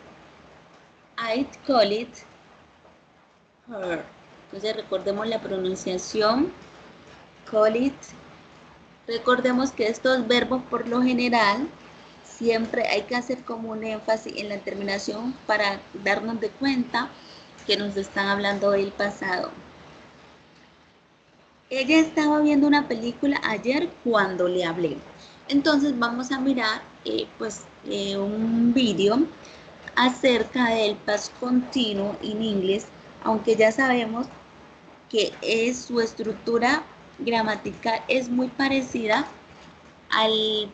Speaker 1: her. Entonces recordemos la pronunciación. Call it. Recordemos que estos verbos por lo general siempre hay que hacer como un énfasis en la terminación para darnos de cuenta que nos están hablando del pasado. Ella estaba viendo una película ayer cuando le hablé. Entonces vamos a mirar un vídeo acerca del past continuo en inglés, aunque ya sabemos que su estructura gramatical es muy parecida al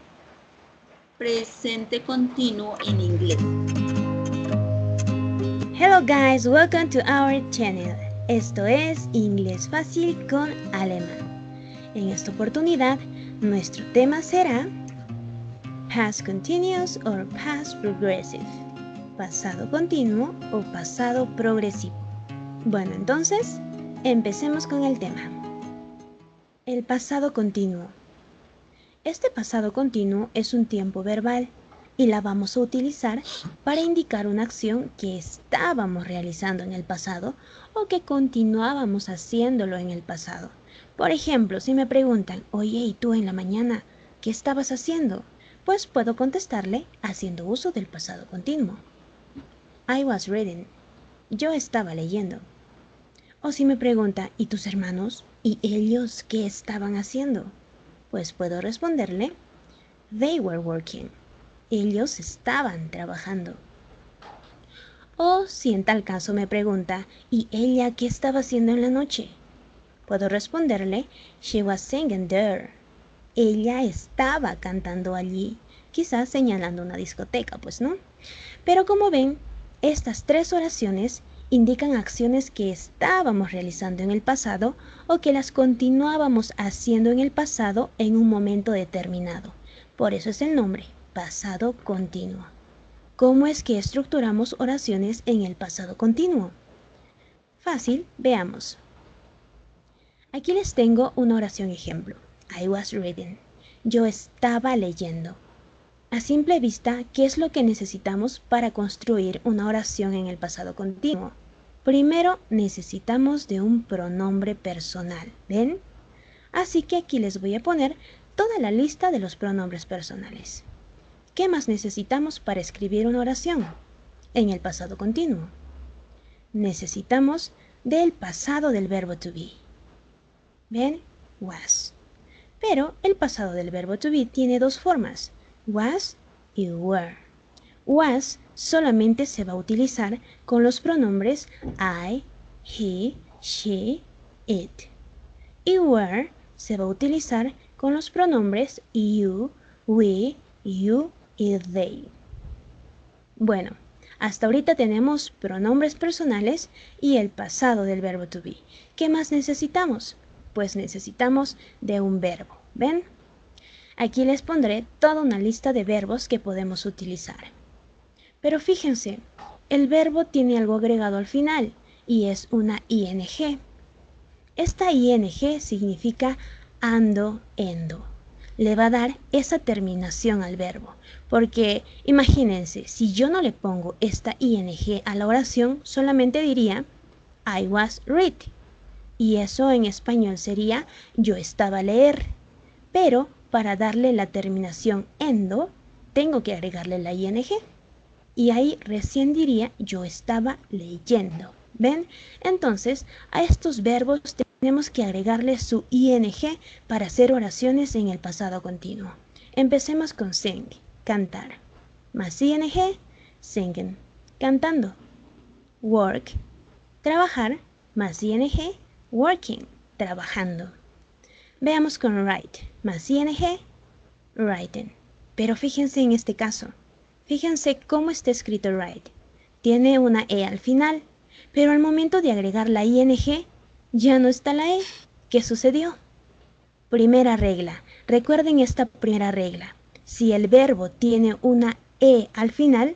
Speaker 1: presente continuo en inglés.
Speaker 8: Hello guys, welcome to our channel. Esto es Inglés Fácil con Alemán. En esta oportunidad, nuestro tema será Past Continuous or Past Progressive. Pasado continuo o pasado progresivo. Bueno, entonces, empecemos con el tema. El pasado continuo. Este pasado continuo es un tiempo verbal y la vamos a utilizar para indicar una acción que estábamos realizando en el pasado o que continuábamos haciéndolo en el pasado. Por ejemplo, si me preguntan, oye, ¿y tú en la mañana qué estabas haciendo? Pues puedo contestarle haciendo uso del pasado continuo. I was reading. Yo estaba leyendo. O si me pregunta, ¿y tus hermanos? ¿Y ellos qué estaban haciendo? Pues puedo responderle, they were working. Ellos estaban trabajando. O si en tal caso me pregunta, ¿y ella qué estaba haciendo en la noche? Puedo responderle, she was singing there. Ella estaba cantando allí, quizás señalando una discoteca, pues no. Pero como ven, estas tres oraciones indican acciones que estábamos realizando en el pasado o que las continuábamos haciendo en el pasado en un momento determinado. Por eso es el nombre, pasado continuo. ¿Cómo es que estructuramos oraciones en el pasado continuo? Fácil, veamos. Aquí les tengo una oración ejemplo. I was reading. Yo estaba leyendo. A simple vista, ¿qué es lo que necesitamos para construir una oración en el pasado continuo? Primero, necesitamos de un pronombre personal, ¿ven? Así que aquí les voy a poner toda la lista de los pronombres personales. ¿Qué más necesitamos para escribir una oración en el pasado continuo? Necesitamos del pasado del verbo to be. ¿Ven? Was. Pero el pasado del verbo to be tiene dos formas, was y were. Was solamente se va a utilizar con los pronombres I, he, she, it. Y were se va a utilizar con los pronombres you, we, you y they. Bueno, hasta ahorita tenemos pronombres personales y el pasado del verbo to be. ¿Qué más necesitamos? Pues necesitamos de un verbo, ¿ven? Aquí les pondré toda una lista de verbos que podemos utilizar. Pero fíjense, el verbo tiene algo agregado al final y es una ing. Esta ing significa ando, endo. Le va a dar esa terminación al verbo, porque imagínense, si yo no le pongo esta ing a la oración, solamente diría I was reading. Y eso en español sería yo estaba a leer. Pero para darle la terminación endo, tengo que agregarle la ing. Y ahí recién diría yo estaba leyendo. ¿Ven? Entonces, a estos verbos tenemos que agregarle su ing para hacer oraciones en el pasado continuo. Empecemos con sing, cantar. Más ing, singing, cantando. Work, trabajar. Más ing, working, trabajando. Veamos con write, más ing, writing. Pero fíjense en este caso. Fíjense cómo está escrito write. Tiene una e al final, pero al momento de agregar la ing, ya no está la e. ¿Qué sucedió? Primera regla. Recuerden esta primera regla. Si el verbo tiene una e al final,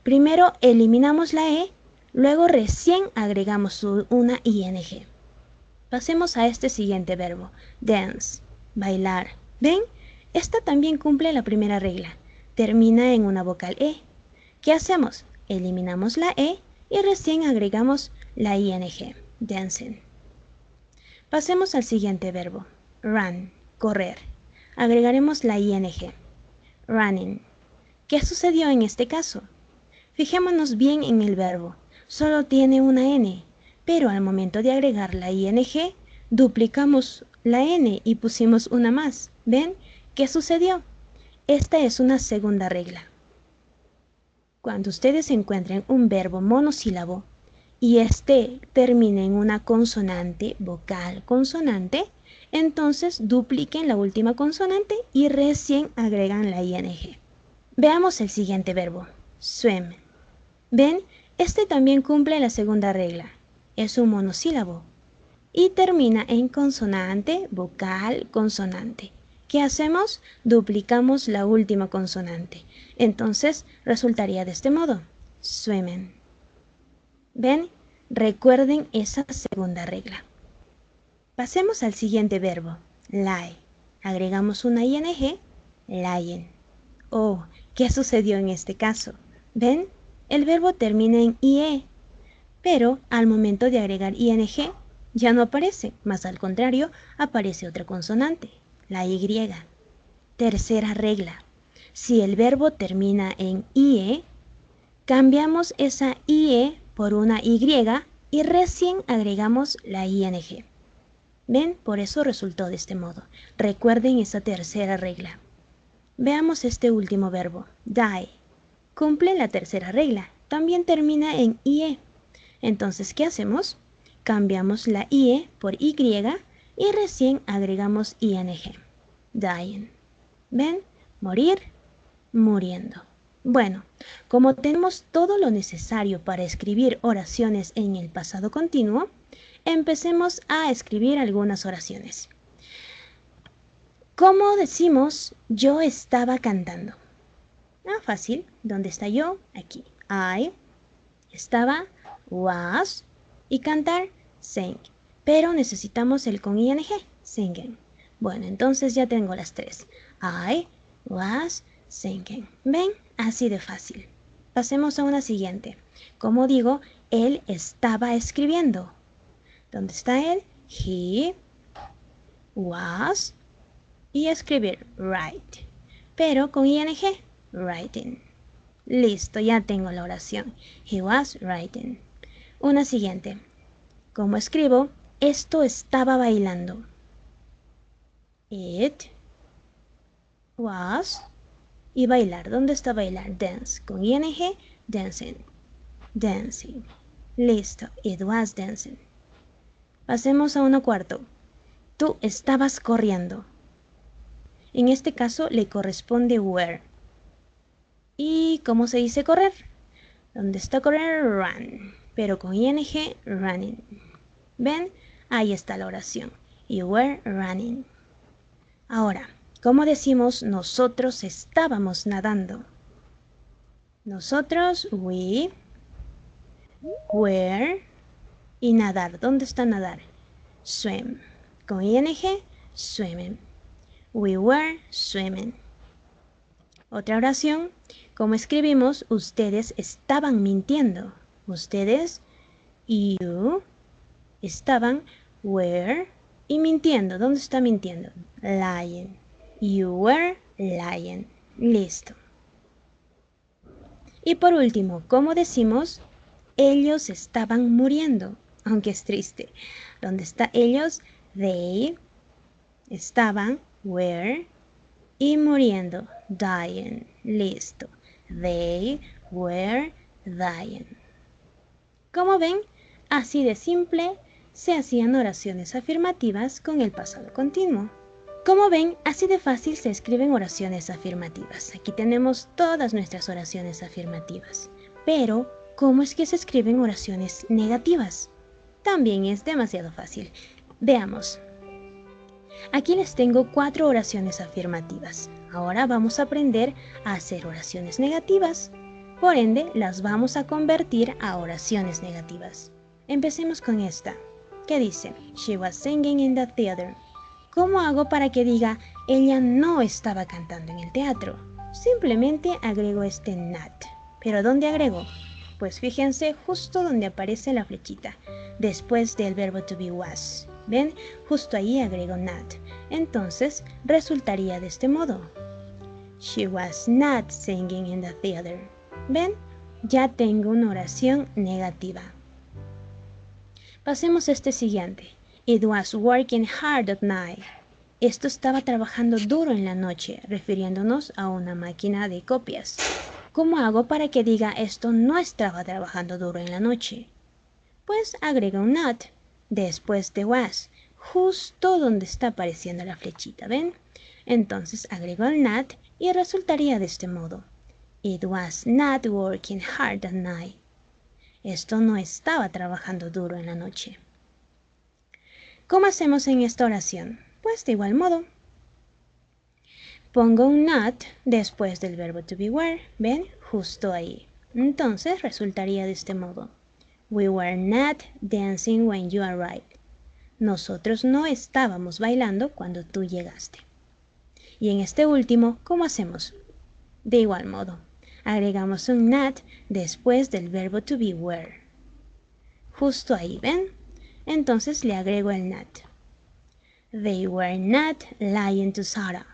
Speaker 8: primero eliminamos la e, luego recién agregamos una ing. Pasemos a este siguiente verbo, dance, bailar. ¿Ven? Esta también cumple la primera regla. Termina en una vocal e. ¿Qué hacemos? Eliminamos la e y recién agregamos la ing, dancing. Pasemos al siguiente verbo, run, correr. Agregaremos la ing, running. ¿Qué sucedió en este caso? Fijémonos bien en el verbo. Solo tiene una n, pero al momento de agregar la ing, Duplicamos la N y pusimos una más. ¿Ven? ¿Qué sucedió? Esta es una segunda regla. Cuando ustedes encuentren un verbo monosílabo y este termine en una consonante, vocal, consonante, entonces dupliquen la última consonante y recién agregan la ing. Veamos el siguiente verbo, swim. ¿Ven? Este también cumple la segunda regla. Es un monosílabo y termina en consonante, vocal, consonante. ¿Qué hacemos? Duplicamos la última consonante. Entonces resultaría de este modo, swimmen. ¿Ven? Recuerden esa segunda regla. Pasemos al siguiente verbo, lie. Agregamos una ing, lying. Oh, ¿qué sucedió en este caso? ¿Ven? El verbo termina en ie, pero al momento de agregar ing ya no aparece, más al contrario, aparece otra consonante, la y. Tercera regla. Si el verbo termina en ie, cambiamos esa ie por una y y recién agregamos la ing. ¿Ven? Por eso resultó de este modo. Recuerden esa tercera regla. Veamos este último verbo, die. Cumple la tercera regla. También termina en ie. Entonces, ¿qué hacemos? Cambiamos la ie por y y recién agregamos ing. Dying. ¿Ven? Morir, muriendo. Bueno, como tenemos todo lo necesario para escribir oraciones en el pasado continuo, empecemos a escribir algunas oraciones. ¿Cómo decimos yo estaba cantando? Fácil. ¿Dónde está yo? Aquí. I estaba, was, y cantar, sang. Pero necesitamos el con ing, singing. Bueno, entonces ya tengo las tres. I was singing. ¿Ven? Así de fácil. Pasemos a una siguiente. Como digo, él estaba escribiendo. ¿Dónde está él? He was, y escribir, write. Pero con ing, writing. Listo, ya tengo la oración. He was writing. Una siguiente. ¿Cómo escribo? Esto estaba bailando. It was, y bailar. ¿Dónde está bailar? Dance. Con ing, dancing. Dancing. Listo. It was dancing. Pasemos a uno cuarto. Tú estabas corriendo. En este caso le corresponde were. ¿Y cómo se dice correr? ¿Dónde está correr? Run. Pero con ing, running. ¿Ven? Ahí está la oración. You were running. Ahora, ¿cómo decimos nosotros estábamos nadando? Nosotros, we were, y nadar. ¿Dónde está nadar? Swim. Con ing, swimming. We were swimming. Otra oración. ¿Cómo escribimos? Ustedes estaban mintiendo. Ustedes, you, estaban, were, y mintiendo. ¿Dónde está mintiendo? Lying. You were lying. Listo. Y por último, ¿cómo decimos? Ellos estaban muriendo. Aunque es triste. ¿Dónde está ellos? They estaban, were, y muriendo. Dying. Listo. They were dying. Como ven, así de simple se hacían oraciones afirmativas con el pasado continuo. Como ven, así de fácil se escriben oraciones afirmativas. Aquí tenemos todas nuestras oraciones afirmativas. Pero, ¿cómo es que se escriben oraciones negativas? También es demasiado fácil. Veamos. Aquí les tengo 4 oraciones afirmativas. Ahora vamos a aprender a hacer oraciones negativas. Por ende, las vamos a convertir a oraciones negativas. Empecemos con esta, que dice, She was singing in the theater. ¿Cómo hago para que diga, ella no estaba cantando en el teatro? Simplemente agrego este not. ¿Pero dónde agrego? Pues fíjense justo donde aparece la flechita, después del verbo to be was. ¿Ven? Justo ahí agrego not. Entonces, resultaría de este modo. She was not singing in the theater. ¿Ven? Ya tengo una oración negativa. Pasemos a este siguiente. It was working hard at night. Esto estaba trabajando duro en la noche, refiriéndonos a una máquina de copias. ¿Cómo hago para que diga esto no estaba trabajando duro en la noche? Pues agrega un not después de was, justo donde está apareciendo la flechita, ¿ven? Entonces agrego el not y resultaría de este modo. It was not working hard at night. Esto no estaba trabajando duro en la noche. ¿Cómo hacemos en esta oración? Pues de igual modo. Pongo un not después del verbo to be were, ¿ven? Justo ahí. Entonces resultaría de este modo. We were not dancing when you arrived. Nosotros no estábamos bailando cuando tú llegaste. Y en este último, ¿cómo hacemos? De igual modo. Agregamos un not después del verbo to be were. Justo ahí, ¿ven? Entonces le agrego el not. They were not lying to Sarah.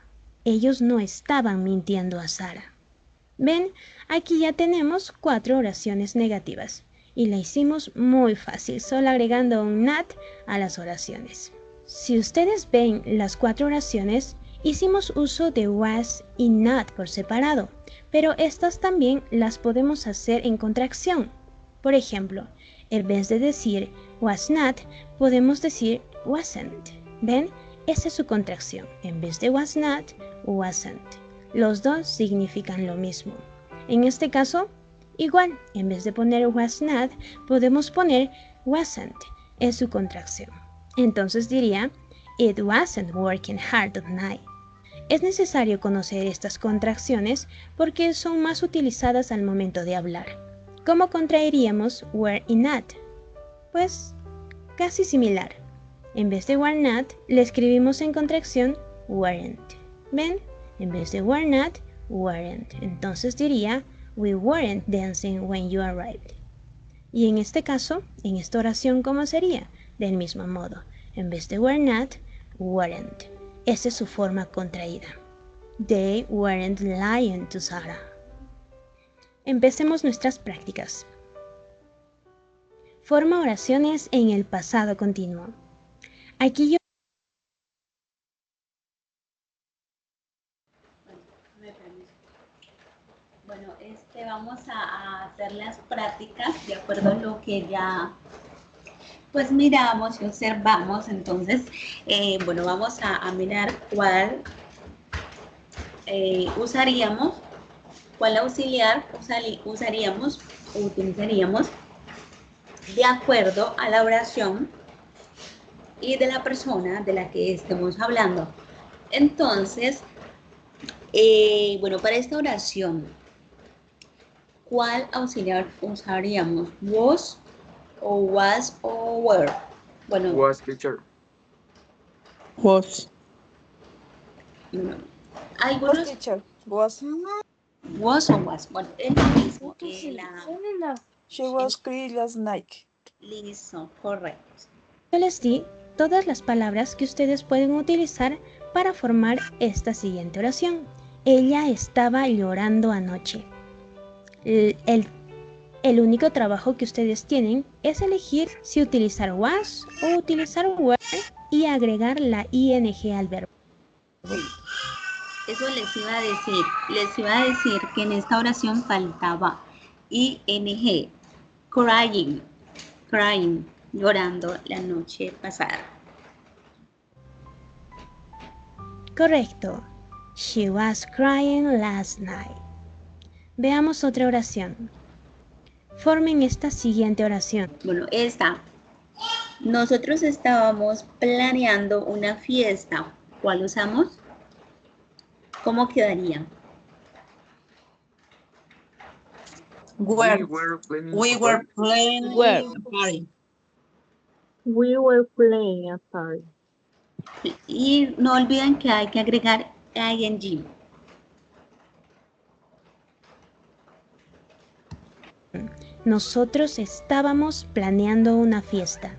Speaker 8: Ellos no estaban mintiendo a Sara. ¿Ven? Aquí ya tenemos 4 oraciones negativas. Y la hicimos muy fácil, solo agregando un not a las oraciones. Si ustedes ven las 4 oraciones, hicimos uso de was y not por separado, pero estas también las podemos hacer en contracción. Por ejemplo, en vez de decir was not, podemos decir wasn't. ¿Ven? Esa es su contracción. En vez de was not, wasn't. Los dos significan lo mismo. En este caso, igual, en vez de poner was not, podemos poner wasn't. Es su contracción. Entonces diría, it wasn't working hard at night. Es necesario conocer estas contracciones porque son más utilizadas al momento de hablar. ¿Cómo contraeríamos were y not? Pues casi similar. En vez de were not, le escribimos en contracción weren't. ¿Ven? En vez de were not, weren't. Entonces diría, we weren't dancing when you arrived. Y en este caso, en esta oración, ¿cómo sería? Del mismo modo. En vez de were not, weren't. Esa es su forma contraída. They weren't lying to Sarah. Empecemos nuestras prácticas. Forma oraciones en el pasado continuo. Aquí yo...
Speaker 1: Bueno, vamos a hacer las prácticas de acuerdo a lo que ya pues miramos y observamos. Entonces, bueno, vamos a mirar cuál usaríamos, cuál auxiliar usaríamos o utilizaríamos de acuerdo a la oración y de la persona de la que estemos hablando. Entonces, bueno, para esta oración, ¿cuál auxiliar usaríamos? ¿Was o was o were? Bueno,
Speaker 5: Was, teacher.
Speaker 9: Was.
Speaker 1: No. Algunos...
Speaker 7: Teacher, was.
Speaker 1: Was o was. Bueno, es lo mismo.
Speaker 7: She was crying last night.
Speaker 1: Listo, correcto.
Speaker 8: Yo les di todas las palabras que ustedes pueden utilizar para formar esta siguiente oración. Ella estaba llorando anoche. El único trabajo que ustedes tienen es elegir si utilizar was o utilizar were y agregar la ing al verbo.
Speaker 1: Eso les iba a decir. Les iba a decir que en esta oración faltaba ing. Crying, llorando la noche pasada.
Speaker 8: Correcto. She was crying last night. Veamos otra oración. Formen esta siguiente oración.
Speaker 1: Bueno, esta. Nosotros estábamos planeando una fiesta. ¿Cuál usamos? ¿Cómo quedaría?
Speaker 5: We were planning
Speaker 7: We
Speaker 5: a
Speaker 7: were
Speaker 5: party.
Speaker 7: playing
Speaker 9: Were.
Speaker 7: a party.
Speaker 10: We were playing a party.
Speaker 1: Y no olviden que hay que agregar ing.
Speaker 8: Nosotros estábamos planeando una fiesta.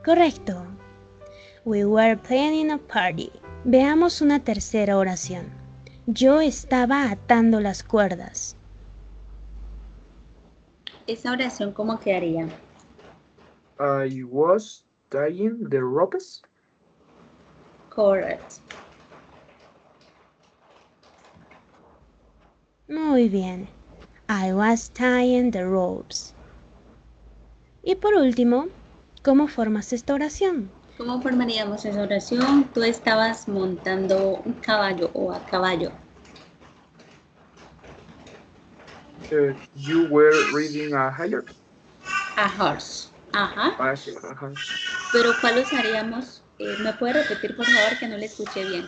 Speaker 8: Correcto. We were planning a party. Veamos una tercera oración. Yo estaba atando las cuerdas.
Speaker 1: Esa oración, ¿cómo quedaría?
Speaker 5: I was tying the ropes.
Speaker 1: Correct.
Speaker 8: Muy bien. I was tying the ropes. Y por último, ¿cómo formas esta oración?
Speaker 1: ¿Cómo formaríamos esa oración? Tú estabas montando un caballo o a caballo.
Speaker 5: You were reading a higher.
Speaker 1: A horse. Ajá.
Speaker 5: Ajá.
Speaker 1: Pero ¿cuál usaríamos? ¿Me puede repetir, por favor, que no le escuché bien?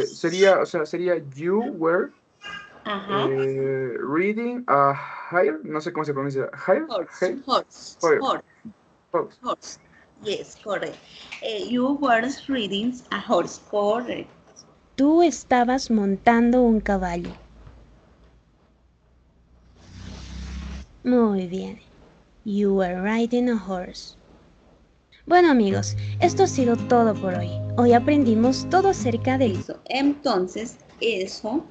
Speaker 5: Sería you were
Speaker 1: Ajá.
Speaker 5: reading a higher. No sé cómo se pronuncia. Higher.
Speaker 1: Horse. Yes, correct. You were reading a horse. Correct.
Speaker 8: Tú estabas montando un caballo. Muy bien. You were riding a horse. Bueno amigos, esto ha sido todo por hoy. Hoy aprendimos todo acerca del...
Speaker 1: Entonces, eso,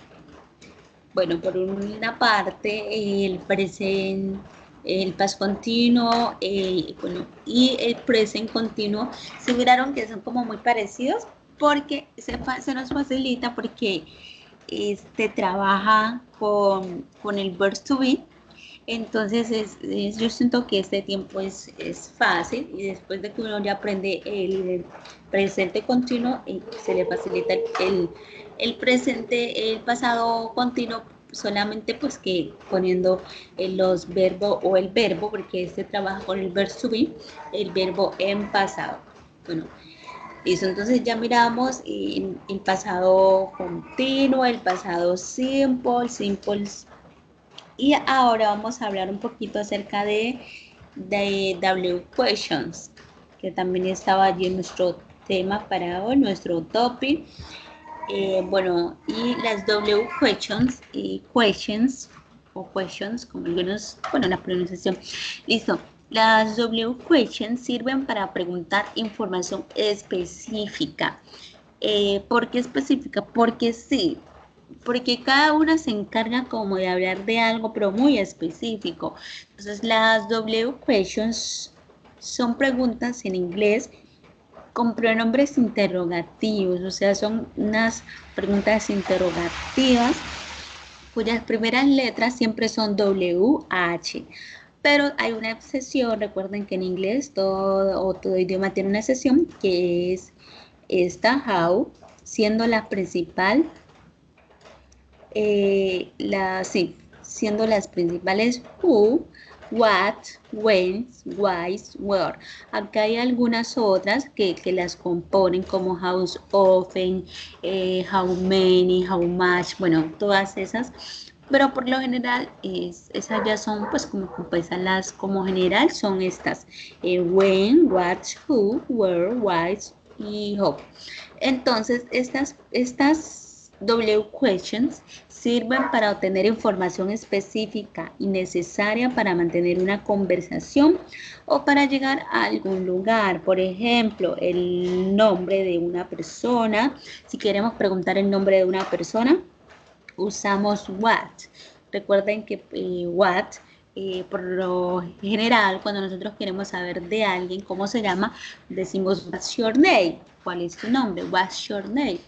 Speaker 1: bueno, por una parte, el presente, el past continuo, bueno, y el present continuo, se miraron que son como muy parecidos porque se nos facilita porque trabaja con el verb to be. Entonces, yo siento que este tiempo es fácil y después de que uno ya aprende el presente continuo, se le facilita el presente, el pasado continuo, solamente pues que poniendo los verbos o el verbo, porque trabaja con el verbo to be, el verbo en pasado. Bueno, listo, entonces ya miramos el pasado continuo, el pasado simple, y ahora vamos a hablar un poquito acerca de W questions, que también estaba allí en nuestro tema para hoy, nuestro topic. Bueno, y las W questions, questions, como algunos, bueno, la pronunciación. Listo. Las W questions sirven para preguntar información específica. ¿Por qué específica? Porque sí. Porque cada una se encarga como de hablar de algo, pero muy específico. Entonces, las W questions son preguntas en inglés con pronombres interrogativos, o sea, son unas preguntas interrogativas cuyas primeras letras siempre son WH. Pero hay una excepción, recuerden que en inglés todo idioma tiene una excepción, que es esta, how, siendo la principal. Siendo las principales who, what, when, why, where. Acá hay algunas otras que las componen como how often, how many, how much, bueno, todas esas. Pero por lo general, esas ya son, pues, como general son estas. When, what, who, where, why y how. Entonces, estas W questions sirven para obtener información específica y necesaria para mantener una conversación o para llegar a algún lugar. Por ejemplo, el nombre de una persona. Si queremos preguntar el nombre de una persona, usamos what. Recuerden que what, por lo general, cuando nosotros queremos saber de alguien cómo se llama, decimos what's your name. ¿Cuál es tu nombre? What's your name?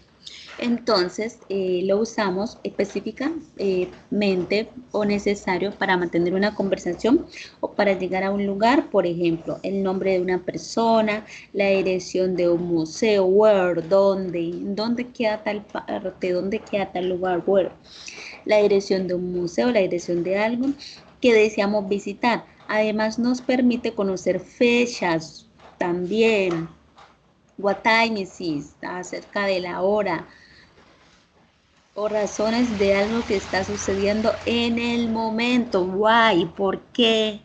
Speaker 1: Entonces, lo usamos específicamente o necesario para mantener una conversación o para llegar a un lugar, por ejemplo, el nombre de una persona, la dirección de un museo, where, dónde queda tal parte, dónde queda tal lugar, where, la dirección de un museo, la dirección de algo que deseamos visitar. Además, nos permite conocer fechas también. What time is it? Acerca de la hora o razones de algo que está sucediendo en el momento. Why, ¿por qué?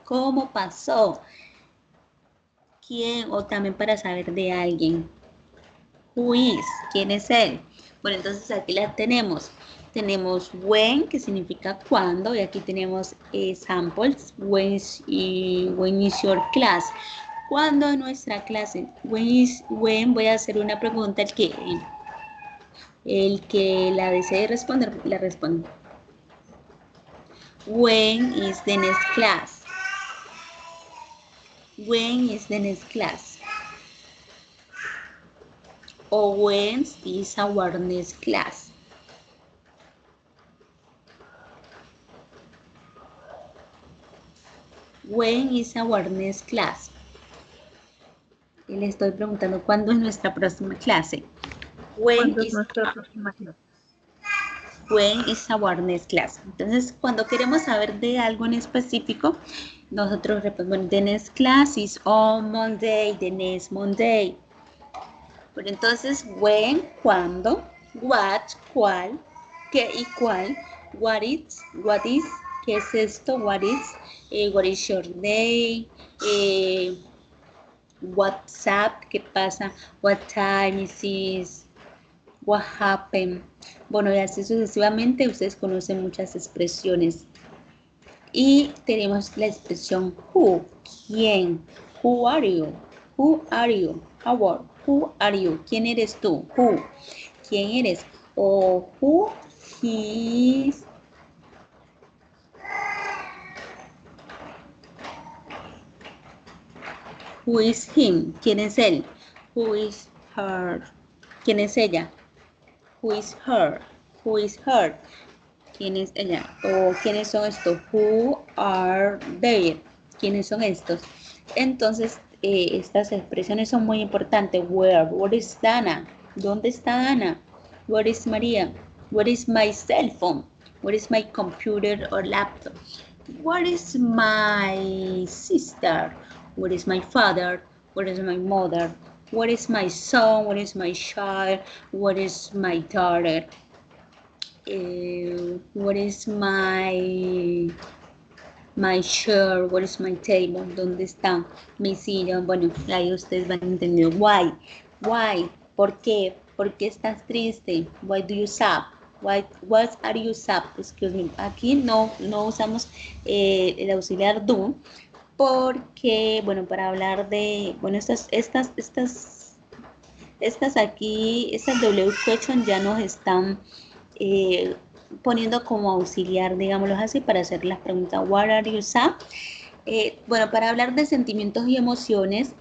Speaker 1: ¿Cómo pasó? ¿Quién? O también para saber de alguien. Who is? ¿Quién es él? Bueno, entonces aquí la tenemos. Tenemos when, que significa cuándo, y aquí tenemos samples. When is your class? ¿Cuándo es nuestra clase? When, voy a hacer una pregunta, el que la desee responder, la responde. When is the next class? When is the next class? Or when is our next class? When is our next class? Y le estoy preguntando cuándo es nuestra próxima clase. When
Speaker 10: ¿Cuándo es
Speaker 1: is
Speaker 10: nuestra próxima clase?
Speaker 1: When is our next class? Entonces, cuando queremos saber de algo en específico, nosotros respondemos, the next class is on Monday, the next Monday. Pero entonces, when, cuándo, what, cuál, qué y cuál, what is, qué es esto, what is your day, what's up, qué pasa, what time is this, what happened. Bueno, y así sucesivamente, ustedes conocen muchas expresiones. Y tenemos la expresión who, quién, who are you, who are you, who are you, quién eres tú, who, quién eres, o who is, who is him, quién es él, who is her, quién es ella, who is her, quién es ella, o quiénes son estos, who are they, quiénes son estos. Entonces, estas expresiones son muy importantes. Where is Dana? ¿Dónde está Dana? Where is María? Where is my cell phone? Where is my computer or laptop? Where is my sister? Where is my father? Where is my mother? Where is my son? Where is my child? Where is my daughter? What is my chair? What is my table? ¿Dónde está mi silla? Bueno, ahí ustedes van a entender. Why? ¿Por qué? ¿Por qué estás triste? Why do you sad? What are you sad? Excuse me. Aquí no usamos el auxiliar do porque, bueno, para hablar de, bueno, estas aquí, estas W question ya nos están poniendo como auxiliar, digámoslo así, para hacer las preguntas. What are you sad? Bueno, para hablar de sentimientos y emociones,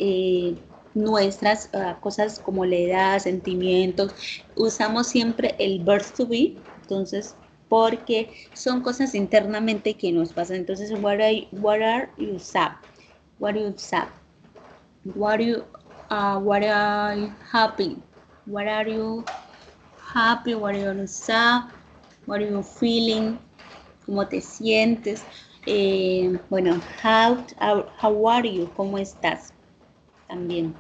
Speaker 1: nuestras cosas como la edad, sentimientos, usamos siempre el verb to be, entonces, porque son cosas internamente que nos pasan. Entonces, what are you sad? What are you sad? What are you happy? What are you happy? What are you sad? What are you feeling? ¿Cómo te sientes? Bueno, how are you? ¿Cómo estás? También.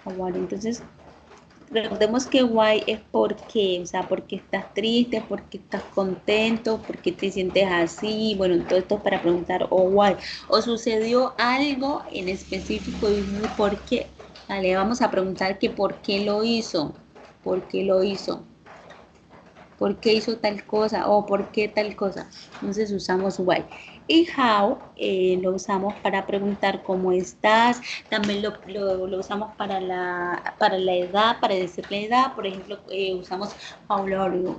Speaker 1: How are you? Entonces, recordemos que why es por qué, o sea, porque estás triste, porque estás contento, porque te sientes así, bueno, todo esto es para preguntar why, o sucedió algo en específico y por qué, vale, vamos a preguntar que por qué lo hizo, por qué hizo tal cosa o por qué tal cosa, entonces usamos why. Y how lo usamos para preguntar cómo estás, también lo usamos para la edad, para decir la edad, por ejemplo, usamos how old are you.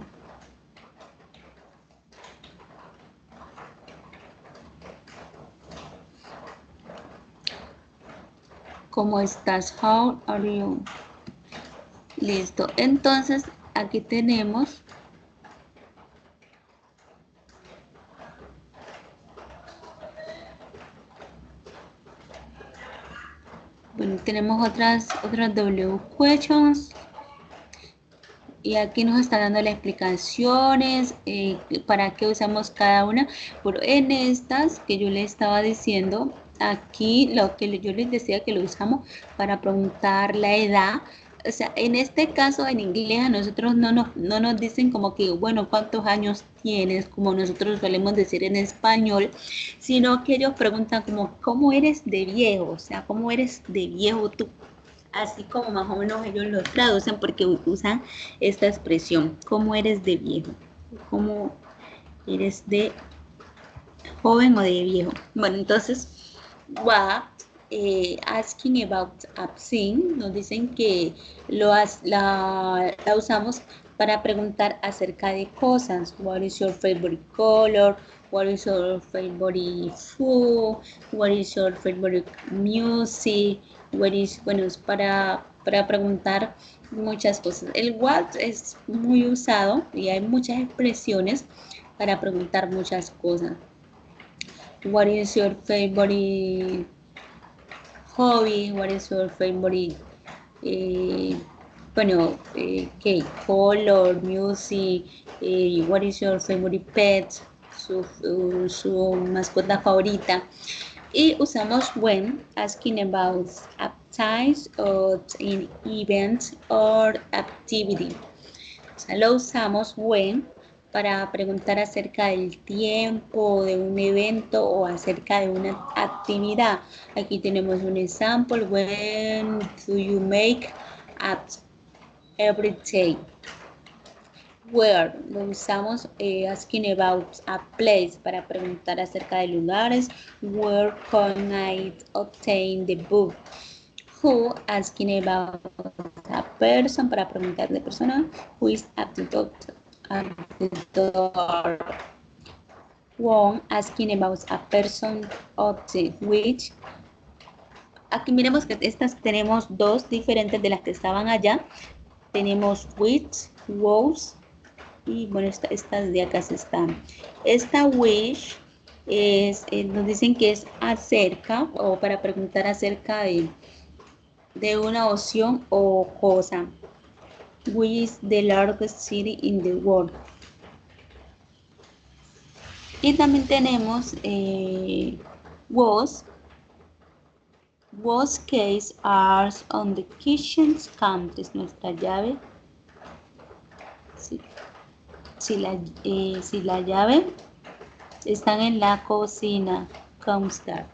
Speaker 1: ¿Cómo estás? How are you? Listo, entonces aquí tenemos bueno, tenemos otras W questions y aquí nos está dando las explicaciones para qué usamos cada una. Pero en estas que yo les estaba diciendo, aquí lo que yo les decía que lo usamos para preguntar la edad. O sea, en este caso en inglés a nosotros no nos dicen como que, bueno, ¿cuántos años tienes? Como nosotros solemos decir en español, sino que ellos preguntan como, ¿cómo eres de viejo? O sea, ¿cómo eres de viejo tú? Así como más o menos ellos lo traducen porque usan esta expresión, ¿cómo eres de viejo? ¿Cómo eres de joven o de viejo? Bueno, entonces, what? Asking about absent, nos dicen que la usamos para preguntar acerca de cosas. What is your favorite color? What is your favorite food? What is your favorite music? What is, bueno, es para preguntar muchas cosas. El what es muy usado y hay muchas expresiones para preguntar muchas cosas. What is your favorite hobby? What is your favorite color, music, what is your favorite pet, su mascota favorita. Y usamos when, asking about activities or in events or activity. O sea, lo usamos when para preguntar acerca del tiempo, de un evento o acerca de una actividad. Aquí tenemos un ejemplo. When do you make at every day? Where lo usamos asking about a place para preguntar acerca de lugares. Where can I obtain the book? Who, asking about a person para preguntar de persona. Who is at the doctor? At the door. One, asking about a person object, which. Aquí miremos que estas tenemos dos diferentes de las que estaban allá. Tenemos which, was, y bueno, estas de acá están. Esta which es, nos dicen que es acerca o para preguntar acerca de una opción o cosa. Which is the largest city in the world. Y también tenemos was keys are on the kitchen counter. Es nuestra llave. Si la llave están en la cocina. Counter.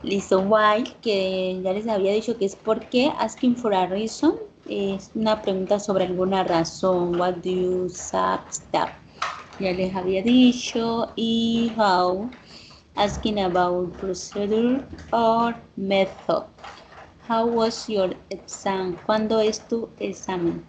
Speaker 1: Listo. Why, que ya les había dicho que es por qué. Asking for a reason. Es una pregunta sobre alguna razón. What do you stop? Ya les había dicho. Y how, asking about procedure or method. How was your exam? ¿Cuándo es tu examen?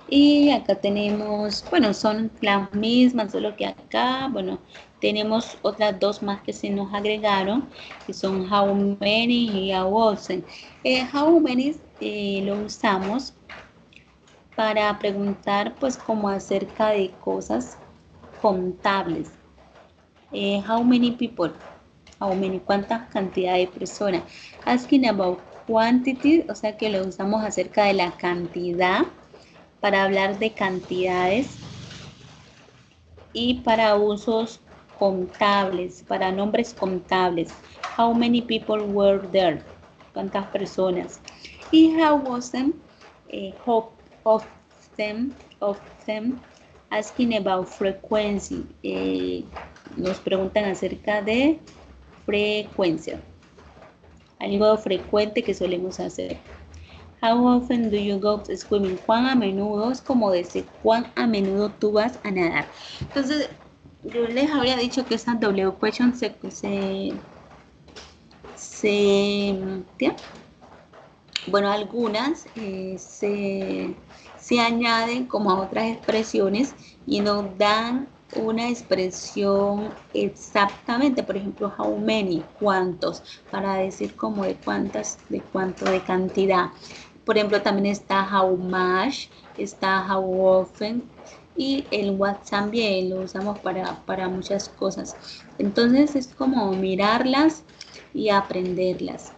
Speaker 1: Y acá tenemos, bueno, son las mismas, solo que acá, bueno, tenemos otras dos más que se nos agregaron, que son how many y how often. How many lo usamos para preguntar pues como acerca de cosas contables. How many people, how many, cuántas cantidad de personas. Asking about quantity, o sea que lo usamos acerca de la cantidad, para hablar de cantidades. Y para usos contables, para nombres contables. How many people were there, cuántas personas. Y how was them, often, asking about frequency. Nos preguntan acerca de frecuencia. Algo frecuente que solemos hacer. How often do you go swimming? ¿Cuán a menudo? Es como decir, ¿cuán a menudo tú vas a nadar? Entonces, yo les había dicho que esas W questions bueno, algunas se añaden como a otras expresiones y nos dan una expresión exactamente. Por ejemplo, how many, cuántos, para decir como de cuántas, de cuánto, de cantidad. Por ejemplo, también está how much, está how often, y el what también lo usamos para muchas cosas. Entonces es como mirarlas y aprenderlas.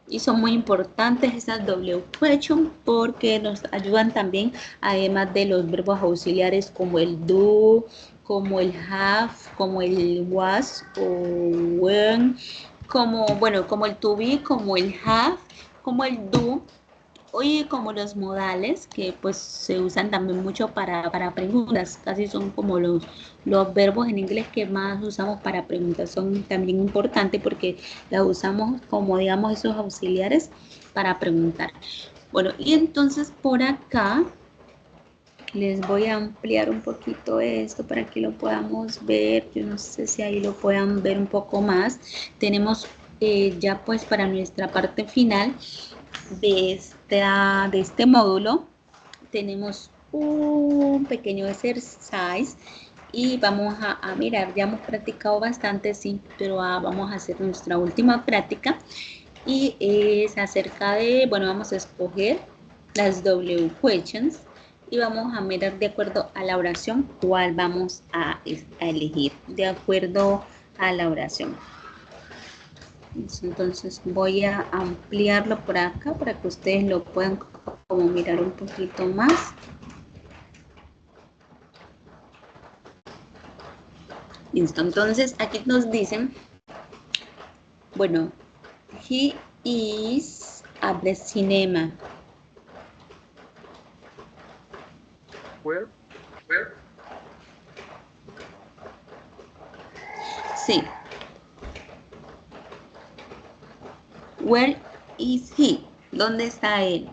Speaker 1: Y son muy importantes esas W question porque nos ayudan también, además de los verbos auxiliares como el do, como el have, como el was o when, como el to be, como el have, como el do, y como los modales que pues se usan también mucho para preguntas. Casi son como los verbos en inglés que más usamos para preguntas. Son también importantes porque las usamos como, digamos, esos auxiliares para preguntar. Bueno, y entonces por acá les voy a ampliar un poquito esto para que lo podamos ver. Yo no sé si ahí lo puedan ver un poco más. Tenemos ya pues para nuestra parte final de este módulo, tenemos un pequeño exercise y vamos a mirar, ya hemos practicado bastante, sí, pero vamos a hacer nuestra última práctica y es acerca de, bueno, vamos a escoger las W questions y vamos a mirar de acuerdo a la oración cuál vamos a elegir, de acuerdo a la oración. Entonces voy a ampliarlo por acá para que ustedes lo puedan como mirar un poquito más. Listo, entonces aquí nos dicen, bueno, he is at the cinema.
Speaker 5: Where?
Speaker 1: Sí. Where is he? ¿Dónde está él?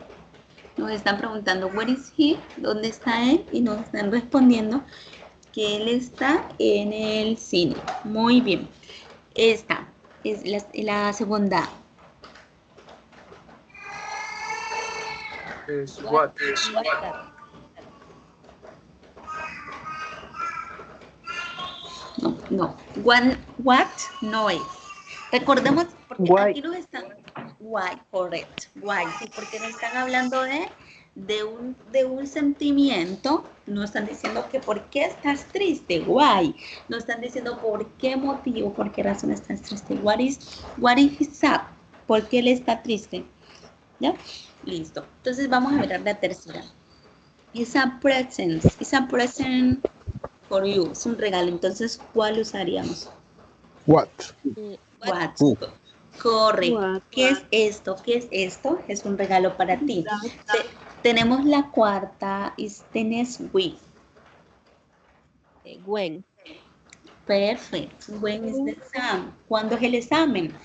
Speaker 1: Nos están preguntando, where is he? ¿Dónde está él? Y nos están respondiendo que él está en el cine. Muy bien. Esta es la segunda.
Speaker 5: Es what?
Speaker 1: No. What no es. Recordemos, porque
Speaker 9: Why.
Speaker 1: aquí nos están... Why, correcto. Why, sí, porque nos están hablando de un sentimiento. Nos están diciendo que por qué estás triste. Why. Nos están diciendo por qué motivo, por qué razón estás triste. What is he sad? ¿Por qué él está triste? ¿Ya? Listo. Entonces vamos a mirar la tercera. It's a present for you. Es un regalo. Entonces, ¿cuál usaríamos?
Speaker 6: What?
Speaker 1: What. Correcto. ¿Qué es esto? ¿Qué es esto? Es un regalo para ti. Tenemos la cuarta. Is the next week.
Speaker 11: When.
Speaker 1: Perfecto. When is the exam? ¿Cuándo es el examen?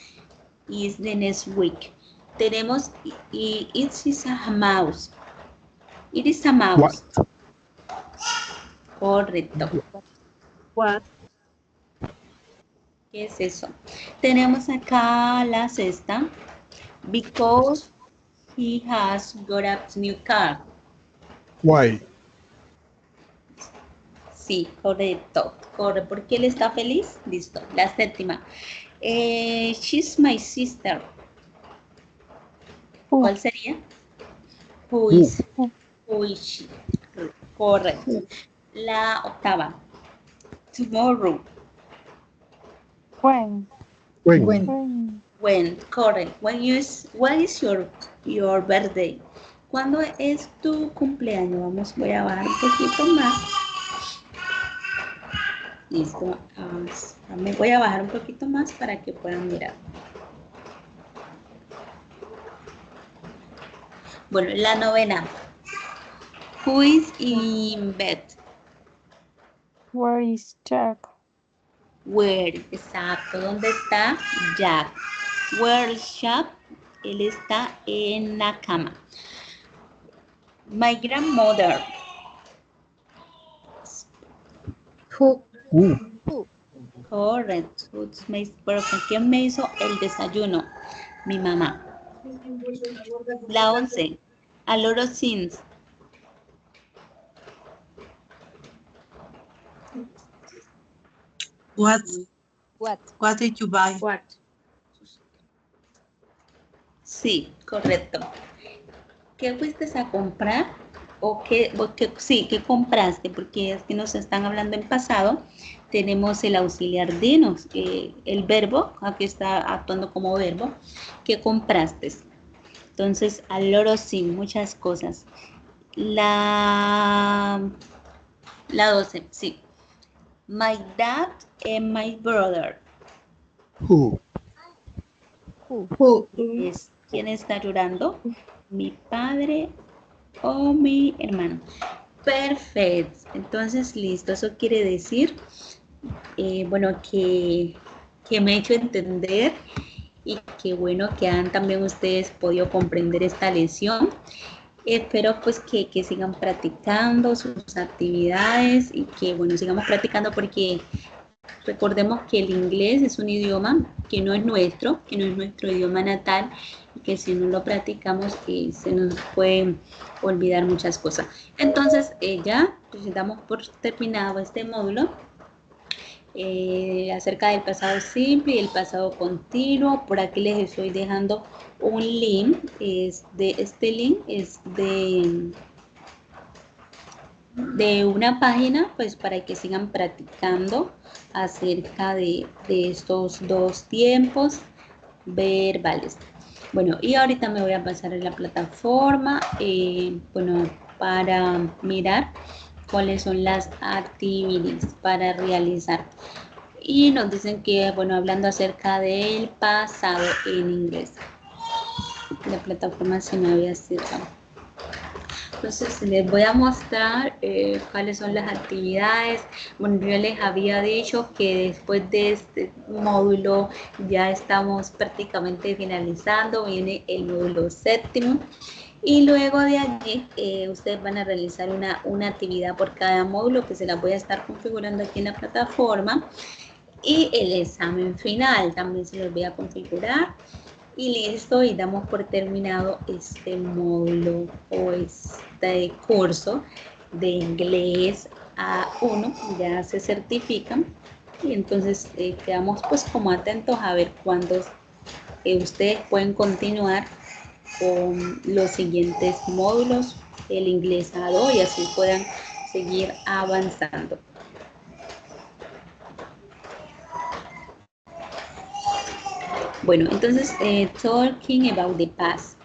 Speaker 1: Is the next week. Tenemos it is a mouse. It is a mouse.
Speaker 6: What?
Speaker 1: Correcto.
Speaker 10: What?
Speaker 1: ¿Qué es eso? Tenemos acá la sexta. Because he has got a new car.
Speaker 6: Why?
Speaker 1: Sí, correcto. Corre, porque él está feliz. Listo. La séptima. She's my sister. ¿Cuál sería? Who is she? Correcto. La octava. Tomorrow.
Speaker 10: When?
Speaker 1: When, correct. When is your birthday? ¿Cuándo es tu cumpleaños? Voy a bajar un poquito más. Listo. Me voy a bajar un poquito más para que puedan mirar. Bueno, la novena. Who is in bed?
Speaker 10: Where is Jack?
Speaker 1: Where, exacto. ¿Dónde está Jack? Where is Jack? Él está en la cama. My grandmother.
Speaker 10: Who?
Speaker 1: Correct. Perfect. ¿Quién me hizo el desayuno? Mi mamá. La 11. A lot of things.
Speaker 2: What did you buy?
Speaker 10: What?
Speaker 1: Sí, correcto. ¿Qué fuiste a comprar? Sí, ¿qué compraste? Porque es que nos están hablando en pasado. Tenemos el auxiliar de el verbo, aquí está actuando como verbo. ¿Qué compraste? Entonces, a loro sí, muchas cosas. La 12, sí. My dad and my brother.
Speaker 6: Who?
Speaker 1: ¿Quién está llorando? Mi padre o mi hermano. Perfecto. Entonces, listo. Eso quiere decir, bueno, que me he hecho entender y que bueno, que han también ustedes podido comprender esta lección. Espero pues que sigan practicando sus actividades y que bueno, sigamos practicando porque recordemos que el inglés es un idioma que no es nuestro idioma natal que si no lo practicamos se nos puede olvidar muchas cosas. Entonces ya pues, damos por terminado este módulo acerca del pasado simple y el pasado continuo. Por aquí les estoy dejando un link, este link es de una página pues para que sigan practicando acerca de estos dos tiempos verbales. Bueno, y ahorita me voy a pasar a la plataforma, bueno, para mirar cuáles son las actividades para realizar. Y nos dicen que, bueno, hablando acerca del pasado en inglés. La plataforma se me había cerrado. Entonces les voy a mostrar cuáles son las actividades. Bueno, yo les había dicho que después de este módulo ya estamos prácticamente finalizando, viene el módulo séptimo. Y luego de allí ustedes van a realizar una actividad por cada módulo que se las voy a estar configurando aquí en la plataforma. Y el examen final también se los voy a configurar. Y listo, y damos por terminado este módulo o este curso de inglés A1, ya se certifican y entonces quedamos pues como atentos a ver cuándo ustedes pueden continuar con los siguientes módulos, el inglés A2 y así puedan seguir avanzando. Bueno, entonces, talking about the past.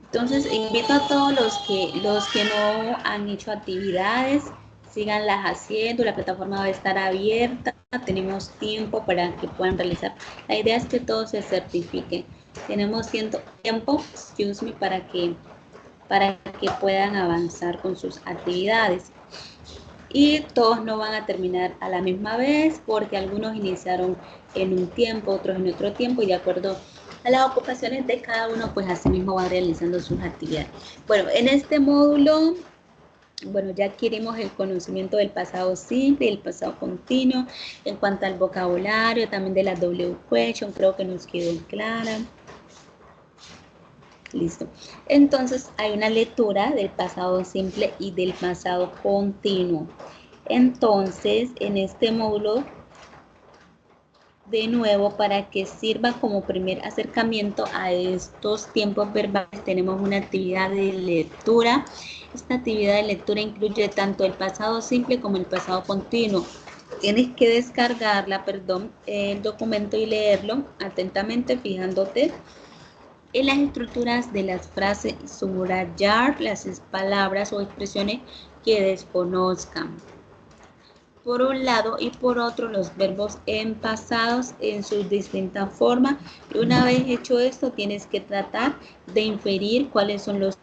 Speaker 1: Entonces, invito a todos los que no han hecho actividades, síganlas haciendo, la plataforma va a estar abierta, tenemos tiempo para que puedan realizar. La idea es que todos se certifiquen. Tenemos tiempo, para que puedan avanzar con sus actividades. Y todos no van a terminar a la misma vez porque algunos iniciaron en un tiempo, otros en otro tiempo y de acuerdo a las ocupaciones de cada uno, pues así mismo van realizando sus actividades. Bueno, en este módulo, bueno, ya adquirimos el conocimiento del pasado simple y el pasado continuo. En cuanto al vocabulario, también de la W question, creo que nos quedó clara. Listo. Entonces, hay una lectura del pasado simple y del pasado continuo. Entonces, en este módulo, de nuevo, para que sirva como primer acercamiento a estos tiempos verbales, tenemos una actividad de lectura. Esta actividad de lectura incluye tanto el pasado simple como el pasado continuo. Tienes que descargarla, el documento y leerlo atentamente, fijándote en las estructuras de las frases y subrayar las palabras o expresiones que desconozcan. Por un lado y por otro los verbos en pasados en sus distintas formas. Y una vez hecho esto, tienes que tratar de inferir cuáles son los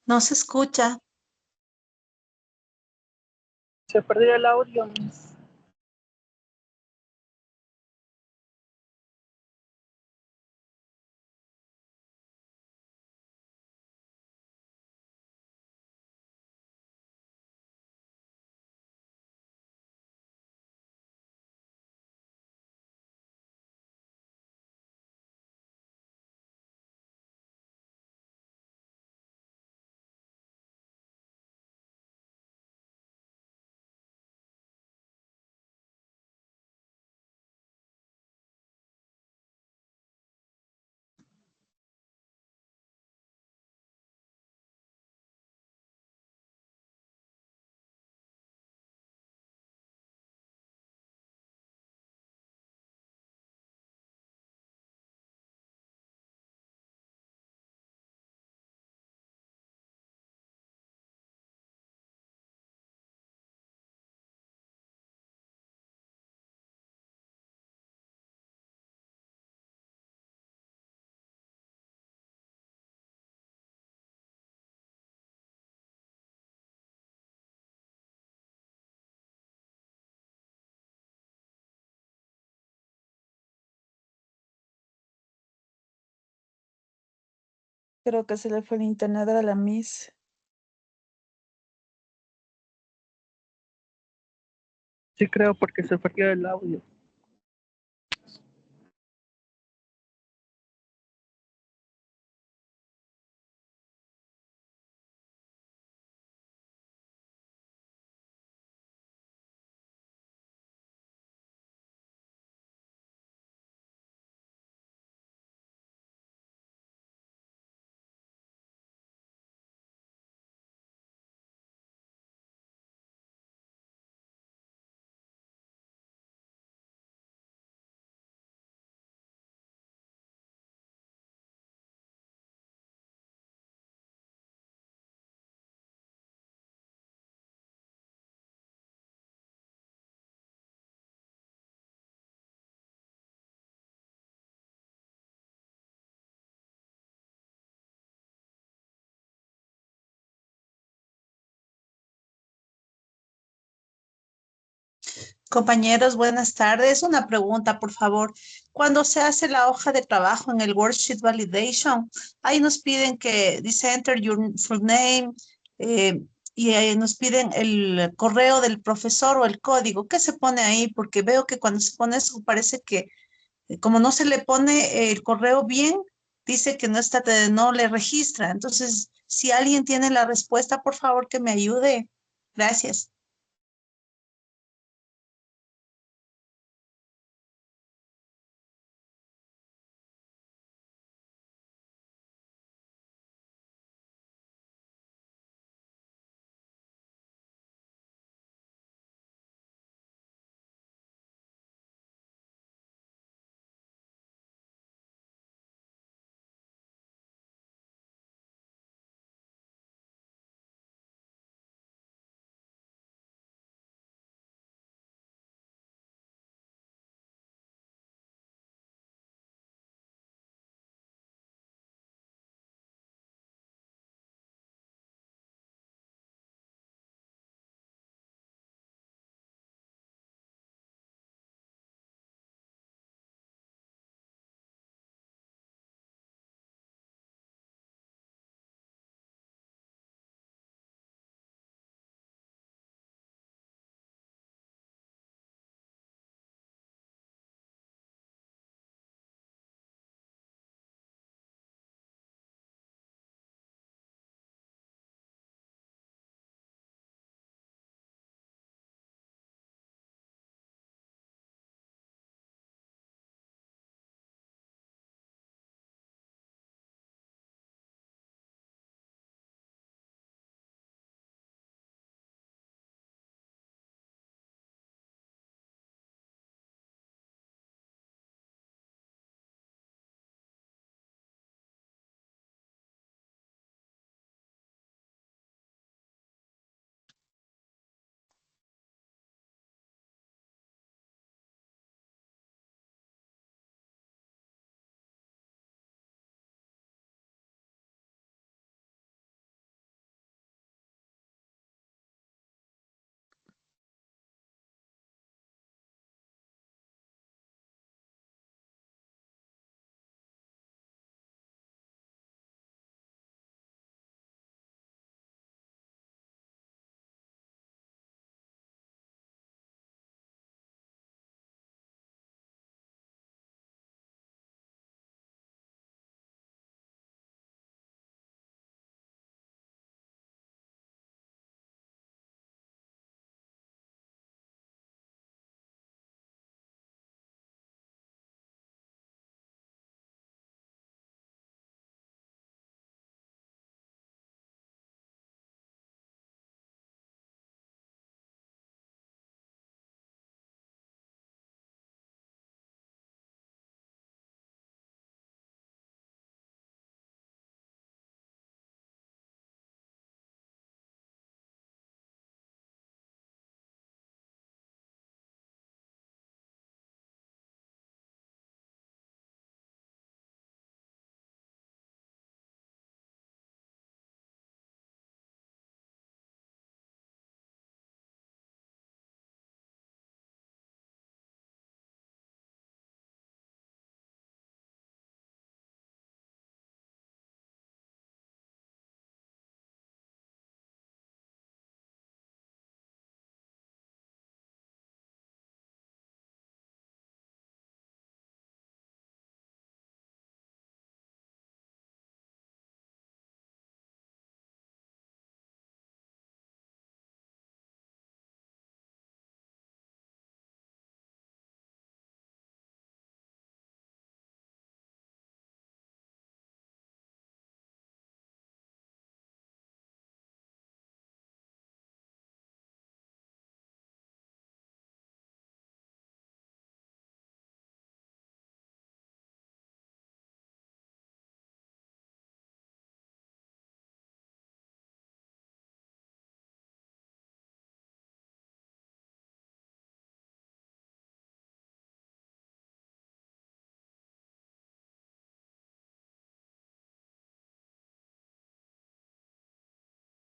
Speaker 2: No se escucha.
Speaker 7: Se perdió el audio, Miss.
Speaker 11: Creo que se le fue el internet a la Miss.
Speaker 7: Sí creo porque se perdió el audio.
Speaker 12: Compañeros, buenas tardes. Una pregunta, por favor. Cuando se hace la hoja de trabajo en el Worksheet Validation, ahí nos piden que dice enter your full name y ahí nos piden el correo del profesor o el código. ¿Qué se pone ahí? Porque veo que cuando se pone eso parece que como no se le pone el correo bien, dice que no está, no le registra. Entonces, si alguien tiene la respuesta, por favor que me ayude. Gracias.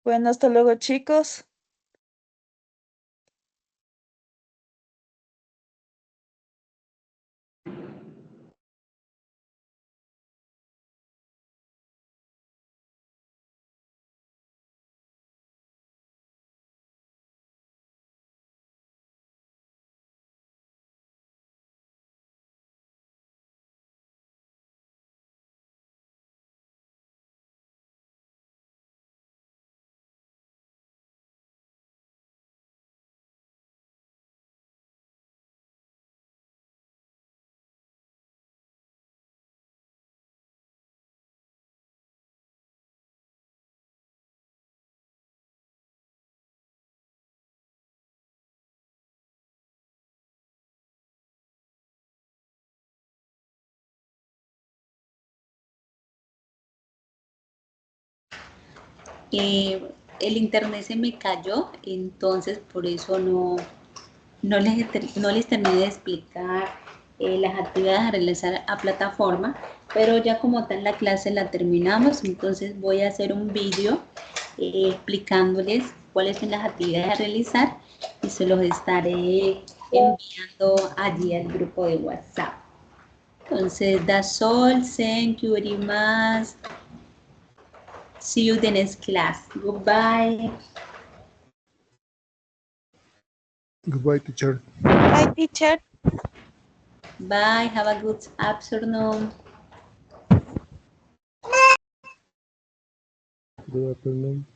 Speaker 11: Bueno, hasta luego, chicos.
Speaker 1: El internet se me cayó, entonces por eso no les terminé de explicar las actividades a realizar a plataforma, pero ya como tal la clase la terminamos, entonces voy a hacer un vídeo explicándoles cuáles son las actividades a realizar y se los estaré enviando allí al grupo de WhatsApp. Entonces, that's all. Thank you very much. See you the next class. Goodbye.
Speaker 6: Goodbye, teacher.
Speaker 8: Bye, teacher.
Speaker 1: Bye. Have a good afternoon.
Speaker 6: Good afternoon.